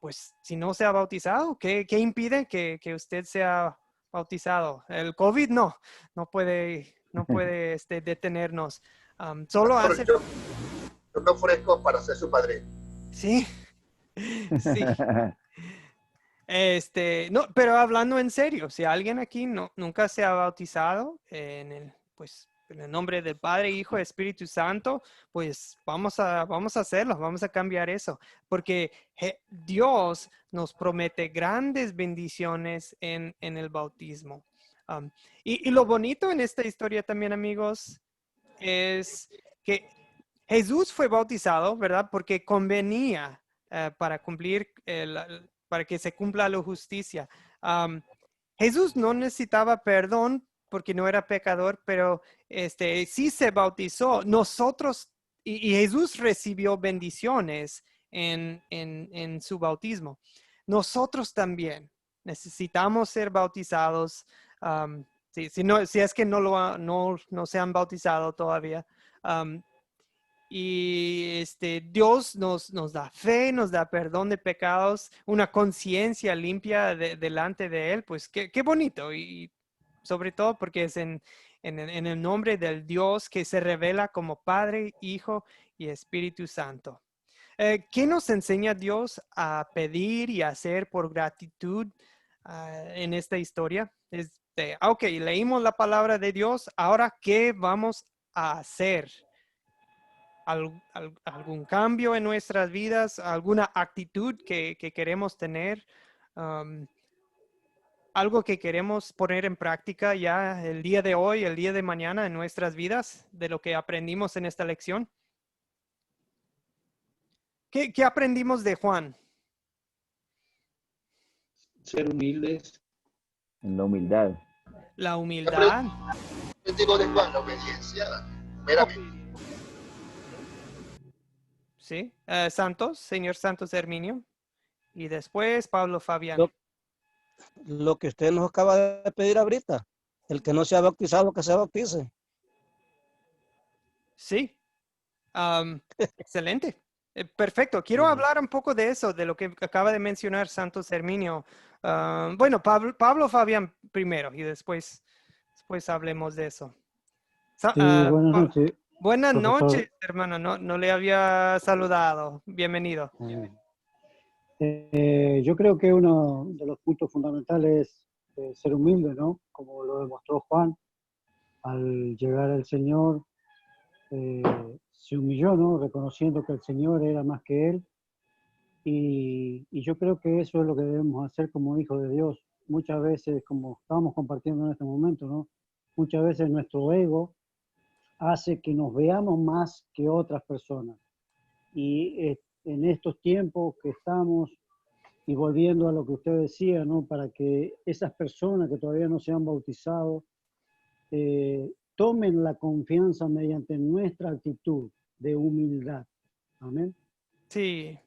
Pues si no se ha bautizado, ¿qué impide que usted sea bautizado? El COVID no puede detenernos. Solo hace... Yo me ofrezco para ser su padre. Sí, sí. No, pero hablando en serio, si alguien aquí nunca se ha bautizado en el nombre del Padre, Hijo y Espíritu Santo, pues vamos a hacerlo, vamos a cambiar eso, porque Dios nos promete grandes bendiciones en el bautismo. Y lo bonito en esta historia también, amigos, es que Jesús fue bautizado, ¿verdad? Porque convenía para cumplir para que se cumpla la justicia. Jesús no necesitaba perdón porque no era pecador, pero sí se bautizó. Nosotros, y Jesús recibió bendiciones en su bautismo. Nosotros también necesitamos ser bautizados. Si es que no se han bautizado todavía. Y Dios nos da fe, nos da perdón de pecados, una conciencia limpia delante de Él. Pues qué bonito. Y sobre todo porque es en el nombre del Dios que se revela como Padre, Hijo y Espíritu Santo. ¿Qué nos enseña Dios a pedir y hacer por gratitud en esta historia? Ok, leímos la palabra de Dios. Ahora, ¿qué vamos a hacer? ¿Algún cambio en nuestras vidas? ¿Alguna actitud que queremos tener? ¿Algo que queremos poner en práctica ya el día de hoy, el día de mañana en nuestras vidas de lo que aprendimos en esta lección? ¿Qué aprendimos de Juan? Ser humildes. En la humildad. La humildad. Yo digo de Juan, la obediencia meramente. Sí. Santos, señor Santos Herminio. Y después Pablo Fabián. Lo que usted nos acaba de pedir ahorita. El que no se ha bautizado, que se bautice. Sí. Excelente. Perfecto. Quiero hablar un poco de eso, de lo que acaba de mencionar Santos Herminio. Bueno, Pablo Fabián primero y después hablemos de eso. Sí, buenas noches, Buenas profesor. noches, hermano. No le había saludado. Bienvenido. Yo creo que uno de los puntos fundamentales es ser humilde, ¿no? Como lo demostró Juan, al llegar al Señor, se humilló, ¿no? Reconociendo que el Señor era más que él. Y yo creo que eso es lo que debemos hacer como hijos de Dios. Muchas veces, como estamos compartiendo en este momento, ¿no? Muchas veces nuestro ego hace que nos veamos más que otras personas. Y en estos tiempos que estamos, y volviendo a lo que usted decía, ¿no? Para que esas personas que todavía no se han bautizado tomen la confianza mediante nuestra actitud de humildad. Amén. Sí.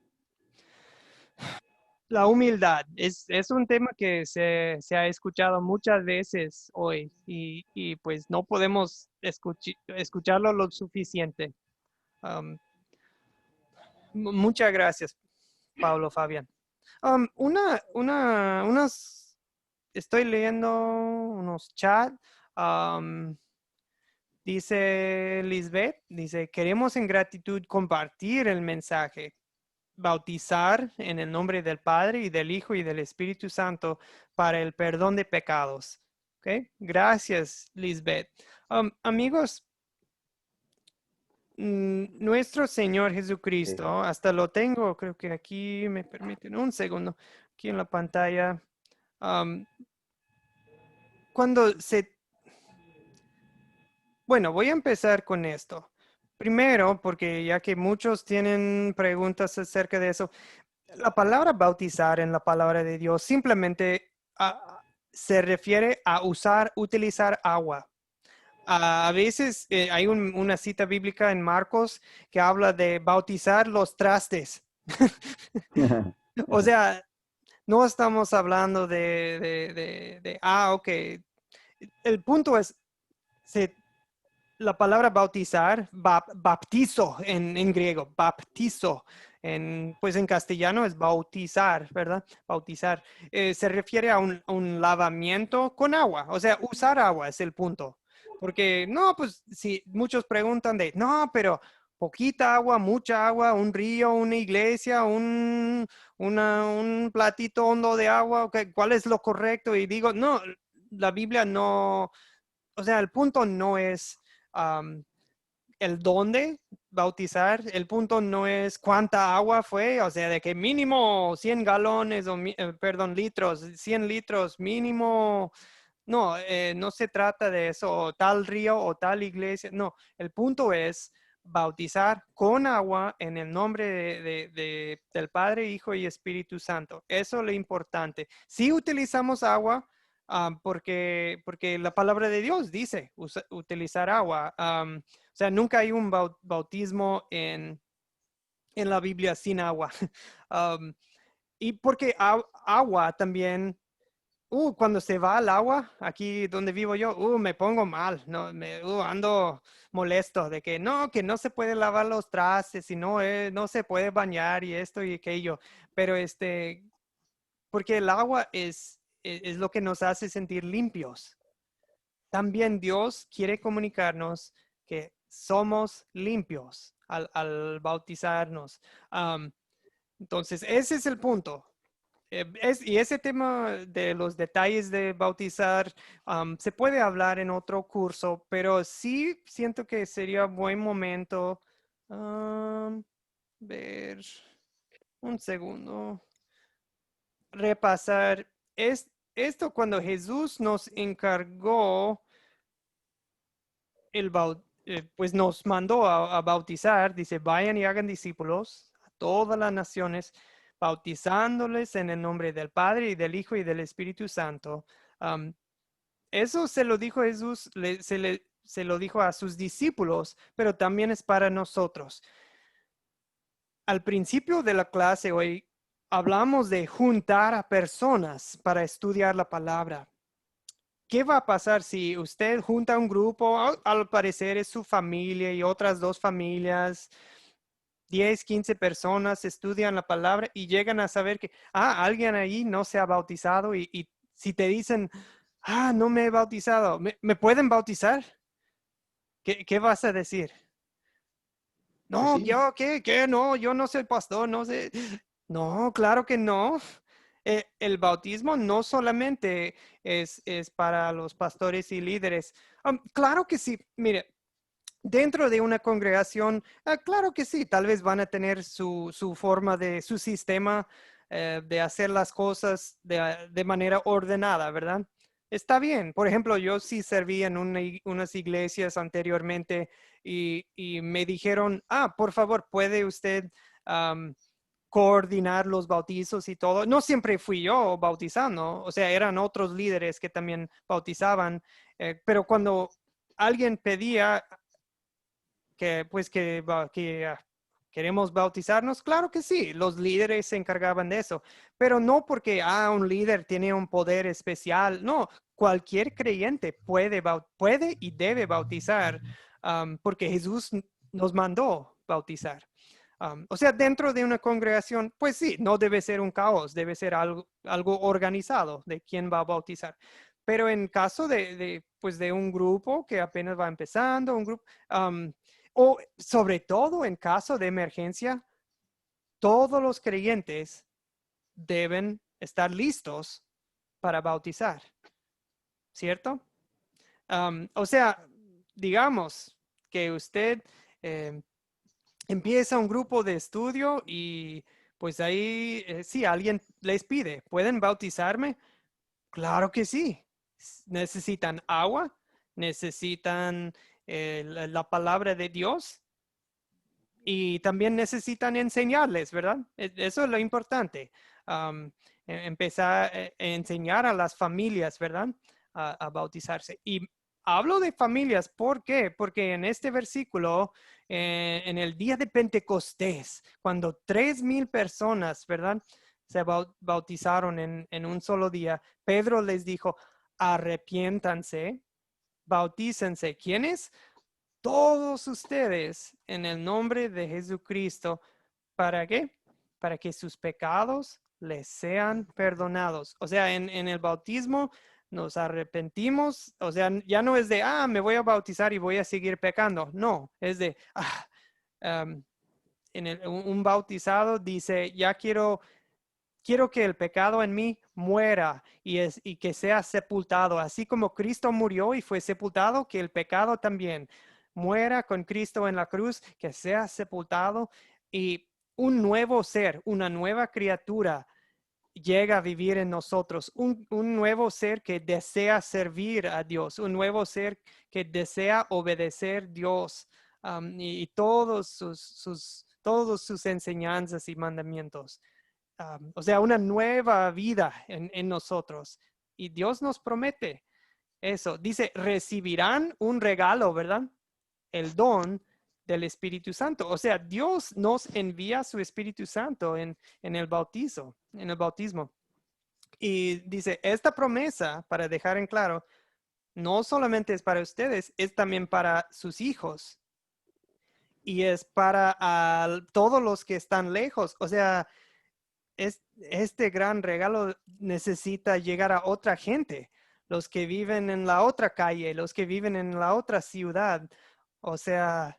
La humildad es un tema que se ha escuchado muchas veces hoy y pues no podemos escucharlo lo suficiente. Muchas gracias, Pablo Fabián. Estoy leyendo unos chats. Dice Lisbeth, dice, queremos en gratitud compartir el mensaje, bautizar en el nombre del Padre y del Hijo y del Espíritu Santo para el perdón de pecados. ¿Okay? Gracias, Lisbeth. Amigos, nuestro Señor Jesucristo, hasta lo tengo, creo que aquí me permiten un segundo, aquí en la pantalla. Bueno, voy a empezar con esto. Primero, porque ya que muchos tienen preguntas acerca de eso, la palabra bautizar en la palabra de Dios simplemente se refiere a utilizar agua. A veces hay una cita bíblica en Marcos que habla de bautizar los trastes. O sea, no estamos hablando ok. El punto es, la palabra bautizar, baptizo en griego, baptizo, pues en castellano es bautizar, ¿verdad? Bautizar. Se refiere a un lavamiento con agua, o sea, usar agua es el punto. Porque no, pues si muchos preguntan no, pero poquita agua, mucha agua, un río, una iglesia, un platito hondo de agua, okay, ¿cuál es lo correcto? Y digo, no, la Biblia no, o sea, el punto no es el dónde bautizar, el punto no es cuánta agua fue, o sea, de que mínimo 100 galones, litros, 100 litros mínimo. No, no se trata de eso, o tal río o tal iglesia. No, el punto es bautizar con agua en el nombre del Padre, Hijo y Espíritu Santo. Eso es lo importante. Si utilizamos agua, porque la palabra de Dios dice utilizar agua. O sea, nunca hay un bautismo en la Biblia sin agua. Y porque agua también, cuando se va al agua, aquí donde vivo yo, me pongo mal, no, ando molesto de que no se puede lavar los trastes y no se puede bañar y esto y aquello. Pero porque el agua es lo que nos hace sentir limpios. También Dios quiere comunicarnos que somos limpios al bautizarnos. Entonces, ese es el punto. Y ese tema de los detalles de bautizar se puede hablar en otro curso, pero sí siento que sería buen momento ver un segundo. Repasar esto cuando Jesús nos encargó pues nos mandó a bautizar, dice, vayan y hagan discípulos a todas las naciones, bautizándoles en el nombre del Padre y del Hijo y del Espíritu Santo. Eso se lo dijo Jesús, se lo dijo a sus discípulos, pero también es para nosotros. al principio de la clase hoy hablamos de juntar a personas para estudiar la palabra. ¿Qué va a pasar si usted junta un grupo? Al parecer es su familia y otras 2 familias, 10, 15 personas estudian la palabra y llegan a saber que, alguien ahí no se ha bautizado y si te dicen, no me he bautizado, ¿me pueden bautizar? ¿Qué vas a decir? No, Sí. ¿qué? No, yo no soy pastor, no sé. No, claro que no. El bautismo no solamente es para los pastores y líderes. Claro que sí. Mire, dentro de una congregación, claro que sí, tal vez van a tener su forma su sistema de hacer las cosas de manera ordenada, ¿verdad? Está bien. Por ejemplo, yo sí serví en unas iglesias anteriormente y me dijeron, por favor, ¿puede usted coordinar los bautizos y todo? No siempre fui yo bautizando, o sea, eran otros líderes que también bautizaban, pero cuando alguien pedía que queremos bautizarnos, claro que sí, los líderes se encargaban de eso, pero no porque un líder tiene un poder especial, no, cualquier creyente puede y debe bautizar, porque Jesús nos mandó bautizar. O sea, dentro de una congregación, pues sí, no debe ser un caos, debe ser algo organizado de quién va a bautizar. Pero en caso pues de un grupo que apenas va empezando, un grupo, o sobre todo en caso de emergencia, todos los creyentes deben estar listos para bautizar, ¿cierto? O sea, digamos que usted empieza un grupo de estudio y pues ahí, sí, alguien les pide, ¿pueden bautizarme? Claro que sí. ¿Necesitan agua? ¿Necesitan la palabra de Dios? Y también necesitan enseñarles, ¿verdad? Eso es lo importante. Empezar a enseñar a las familias, ¿verdad? A bautizarse. Y hablo de familias, ¿por qué? Porque en este versículo, en el día de Pentecostés, cuando 3,000 personas, ¿verdad? Se bautizaron en un solo día, Pedro les dijo, arrepiéntanse, bautícense. ¿Quiénes? Todos ustedes en el nombre de Jesucristo. ¿Para qué? Para que sus pecados les sean perdonados. O sea, en el bautismo nos arrepentimos. O sea, ya no es de, me voy a bautizar y voy a seguir pecando. No, es de, un bautizado dice, ya quiero que el pecado en mí muera y que sea sepultado. Así como Cristo murió y fue sepultado, que el pecado también muera con Cristo en la cruz, que sea sepultado y un nuevo ser, una nueva criatura llega a vivir en nosotros, un nuevo ser que desea servir a Dios, un nuevo ser que desea obedecer a Dios y todos sus enseñanzas y mandamientos. O sea, una nueva vida en nosotros. Y Dios nos promete eso. Dice, recibirán un regalo, ¿verdad? El don del Espíritu Santo. O sea, Dios nos envía su Espíritu Santo en el bautismo. Y dice, esta promesa, para dejar en claro, no solamente es para ustedes, es también para sus hijos. Y es para todos los que están lejos. O sea, este gran regalo necesita llegar a otra gente, los que viven en la otra calle, los que viven en la otra ciudad. O sea,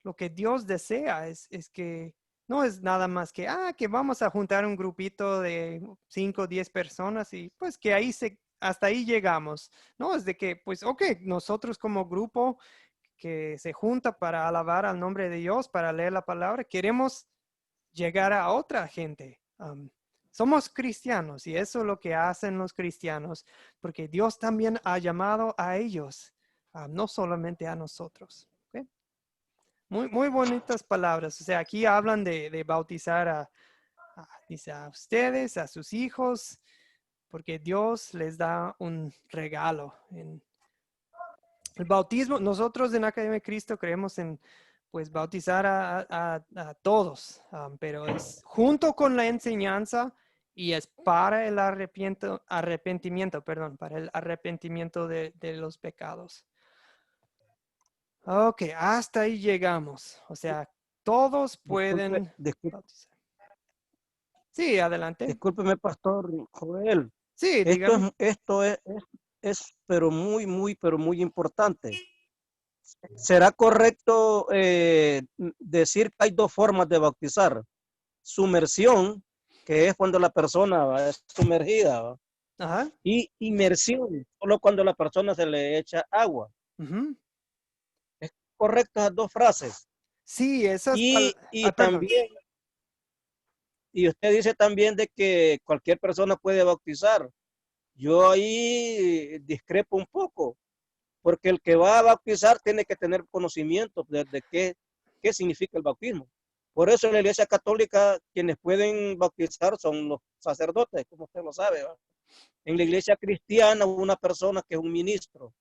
lo que Dios desea es que no es nada más que vamos a juntar un grupito de 5 o 10 personas y pues que hasta ahí llegamos. No, es de que, pues, ok, nosotros como grupo que se junta para alabar al nombre de Dios, para leer la palabra, queremos llegar a otra gente. Somos cristianos y eso es lo que hacen los cristianos, porque Dios también ha llamado a ellos, no solamente a nosotros. ¿Okay? Muy, muy bonitas palabras. O sea, aquí hablan de bautizar dice, a ustedes, a sus hijos, porque Dios les da un regalo. En el bautismo, nosotros en Academia de Cristo creemos en pues bautizar a todos, pero es junto con la enseñanza y es para el arrepentimiento, para el arrepentimiento de los pecados. Ok, hasta ahí llegamos. O sea, todos pueden bautizar. Sí, adelante. Discúlpeme, Pastor Joel. Sí, Esto dígame. es pero muy importante. ¿Será correcto decir que hay dos formas de bautizar? Sumersión, que es cuando la persona es sumergida, ¿va? Ajá. Y inmersión, solo cuando la persona se le echa agua. ¿Es correcto esas dos frases? Sí, esas y perdón. también, y usted dice también de que cualquier persona puede bautizar. Yo ahí discrepo un poco, porque el que va a bautizar tiene que tener conocimiento de qué significa el bautismo. Por eso en la Iglesia Católica quienes pueden bautizar son los sacerdotes, como usted lo sabe, ¿va? En la Iglesia Cristiana una persona que es un ministro,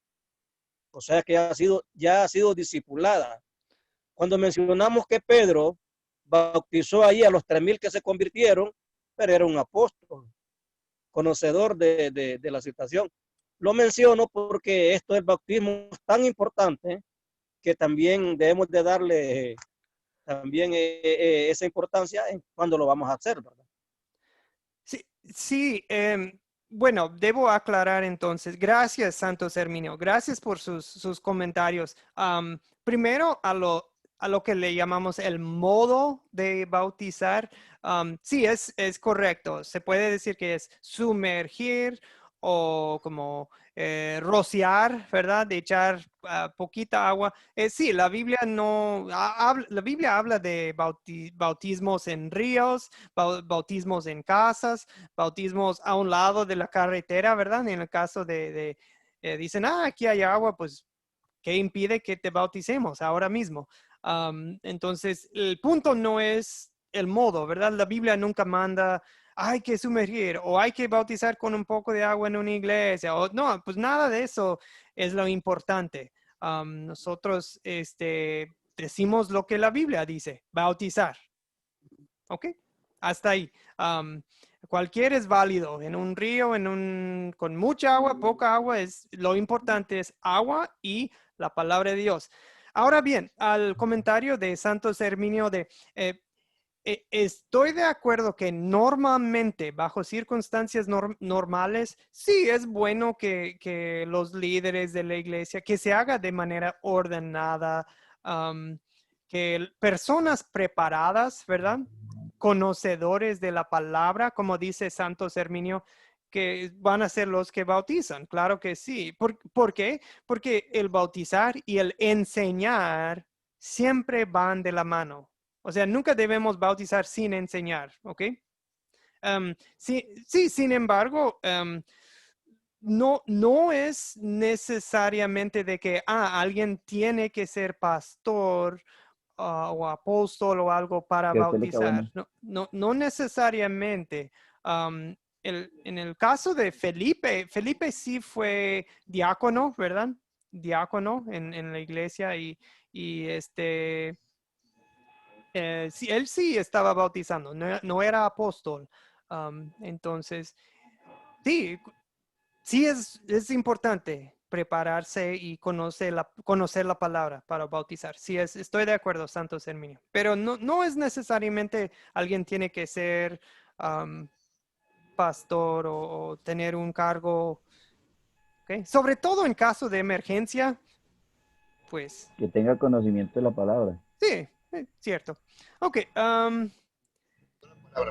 o sea que ya ha sido discipulada. Cuando mencionamos que Pedro bautizó ahí a los 3,000 que se convirtieron, pero era un apóstol, conocedor de la situación. Lo menciono porque esto del bautismo es tan importante que también debemos de darle también esa importancia en cuando lo vamos a hacer, ¿verdad? Sí, bueno, debo aclarar entonces. Gracias, Santos Herminio. Gracias por sus comentarios. Primero, a lo que le llamamos el modo de bautizar. Sí, es correcto. Se puede decir que es sumergir o como rociar, ¿verdad? De echar poquita agua. Sí, la Biblia la Biblia habla de bautismos en ríos, bautismos en casas, bautismos a un lado de la carretera, ¿verdad? En el caso dicen, aquí hay agua, pues, ¿qué impide que te bauticemos ahora mismo? Entonces, el punto no es el modo, ¿verdad? La Biblia nunca manda, hay que sumergir o hay que bautizar con un poco de agua en una iglesia. O, no, pues nada de eso es lo importante. Nosotros decimos lo que la Biblia dice, bautizar. ¿Ok? Hasta ahí. Cualquier es válido. En un río, con mucha agua, poca agua, lo importante es agua y la palabra de Dios. Ahora bien, al comentario de Santos Herminio estoy de acuerdo que normalmente, bajo circunstancias normales, sí es bueno que los líderes de la iglesia, que se haga de manera ordenada, que personas preparadas, ¿verdad? Conocedores de la palabra, como dice Santos Herminio, que van a ser los que bautizan. Claro que sí. ¿Por qué? Porque el bautizar y el enseñar siempre van de la mano. O sea, nunca debemos bautizar sin enseñar, ¿ok? Sí, sin embargo, no es necesariamente de que alguien tiene que ser pastor o apóstol o algo para bautizar. No necesariamente. En el caso de Felipe sí fue diácono, ¿verdad? Diácono en la iglesia y sí, él sí estaba bautizando, no era apóstol. Entonces, sí es importante prepararse y conocer la palabra para bautizar. Sí, estoy de acuerdo, Santos Herminio. Pero no es necesariamente alguien tiene que ser pastor o tener un cargo. ¿Okay? Sobre todo en caso de emergencia, pues. Que tenga conocimiento de la palabra. Sí, cierto. Ok. Palabra,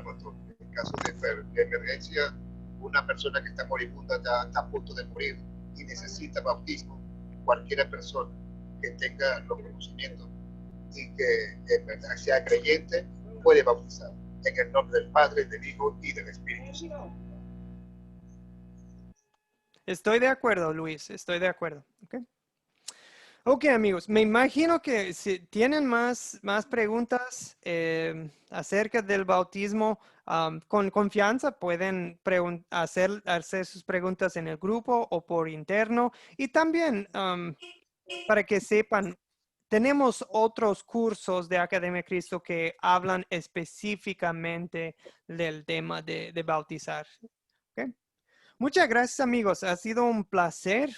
pastor. En caso de emergencia, una persona que está moribunda está a punto de morir y necesita bautismo. Cualquier persona que tenga los conocimientos y que en verdad sea creyente puede bautizar en el nombre del Padre, del Hijo y del Espíritu Santo. Estoy de acuerdo, Luis. Estoy de acuerdo. Ok, amigos. Me imagino que si tienen más preguntas acerca del bautismo, con confianza pueden hacer sus preguntas en el grupo o por interno. Y también, para que sepan, tenemos otros cursos de Academia Cristo que hablan específicamente del tema de bautizar. ¿Okay? Muchas gracias, amigos. Ha sido un placer.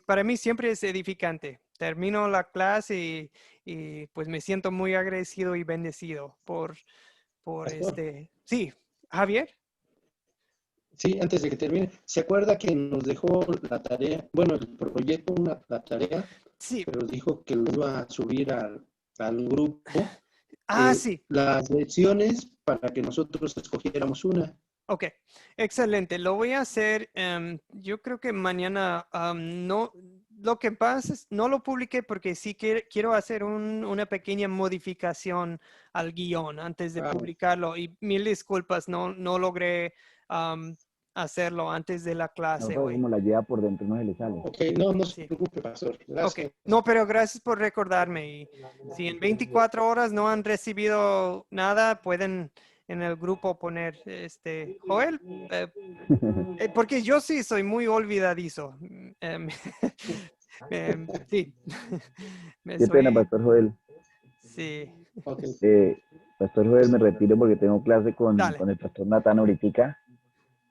Para mí siempre es edificante. Termino la clase y pues me siento muy agradecido y bendecido por Sí, Javier. Sí, antes de que termine, ¿se acuerda que nos dejó la tarea, bueno, el proyecto, la tarea, sí, pero dijo que lo iba a subir al grupo? Sí. Las lecciones para que nosotros escogiéramos una. Ok, excelente. Lo voy a hacer, yo creo que mañana, no, lo que pasa es, no lo publiqué porque sí quiero hacer una pequeña modificación al guión antes de publicarlo y mil disculpas, no logré hacerlo antes de la clase No, hoy. como la lleva por dentro no se le sale. Ok, no se preocupe, pastor. Gracias. Okay. No, pero gracias por recordarme. Y si en 24 horas no han recibido nada, pueden en el grupo poner, Joel, porque yo sí soy muy olvidadizo. Sí. Qué pena, Pastor Joel. Sí. Pastor Joel, me retiro porque tengo clase con el Pastor Natán ahorita.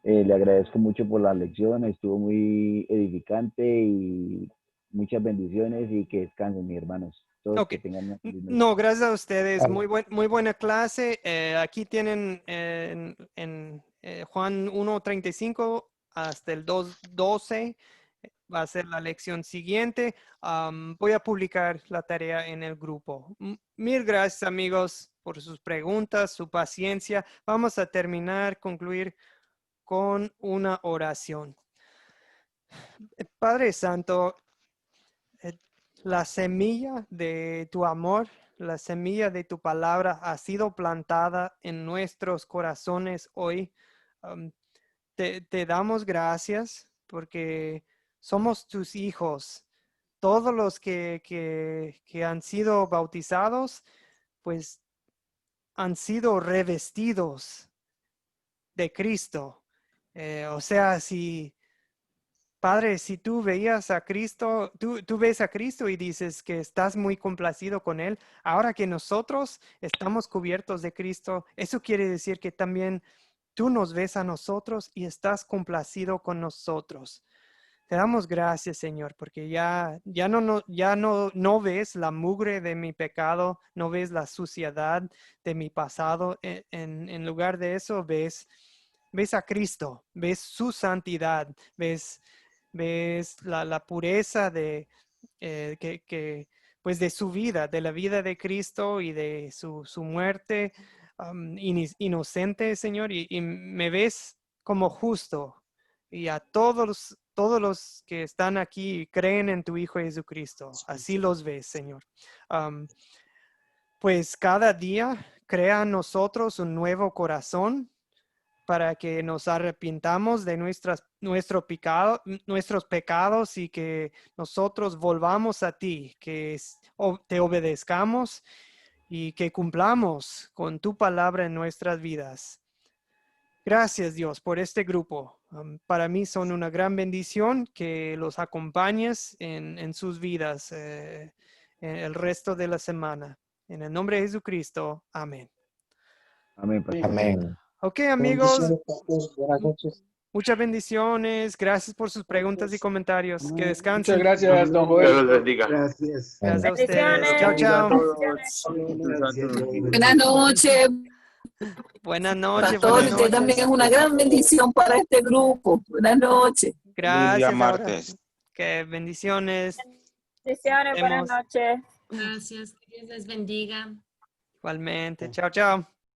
Le agradezco mucho por la lección, estuvo muy edificante y muchas bendiciones y que descansen, mis hermanos. Todos que tengan una feliz noche. No, gracias a ustedes. Muy buena clase. Aquí tienen en Juan 1:35 hasta el 2:12. Va a ser la lección siguiente. Voy a publicar la tarea en el grupo. Mil gracias, amigos, por sus preguntas, su paciencia. Vamos a concluir con una oración. Padre Santo, la semilla de tu amor, la semilla de tu palabra ha sido plantada en nuestros corazones hoy. Te damos gracias porque somos tus hijos. Todos los que han sido bautizados, pues han sido revestidos de Cristo. O sea, Padre, si tú veías a Cristo, tú ves a Cristo y dices que estás muy complacido con Él, ahora que nosotros estamos cubiertos de Cristo, eso quiere decir que también tú nos ves a nosotros y estás complacido con nosotros. Te damos gracias, Señor, porque ya no ves la mugre de mi pecado, no ves la suciedad de mi pasado. En lugar de eso, ves a Cristo, ves su santidad, ves la pureza de su vida, de la vida de Cristo y de su muerte inocente, Señor, y me ves como justo. Y a todos los que están aquí creen en tu Hijo Jesucristo. Así los ves, Señor. Pues cada día crea en nosotros un nuevo corazón para que nos arrepintamos de nuestros pecados y que nosotros volvamos a ti, que te obedezcamos y que cumplamos con tu palabra en nuestras vidas. Gracias, Dios, por este grupo. Para mí son una gran bendición que los acompañes en sus vidas el resto de la semana. En el nombre de Jesucristo. Amén. Amén, Pastor. Amén. Ok, amigos. Buenas noches. Muchas bendiciones. Gracias por sus preguntas y comentarios. Que descansen. Muchas gracias, don Joel. Dios los bendiga. Gracias. Gracias a ustedes. Bendiciones. Chao, chao. Buenas noches, Buenas noches. pastor. Buenas Usted también noches. es una gran bendición para este grupo. Buenas noches. Gracias. Día martes. Que bendiciones. Bendiciones, buenas Vemos. noches. Gracias. Que Dios les bendiga. Igualmente. Chao, chao.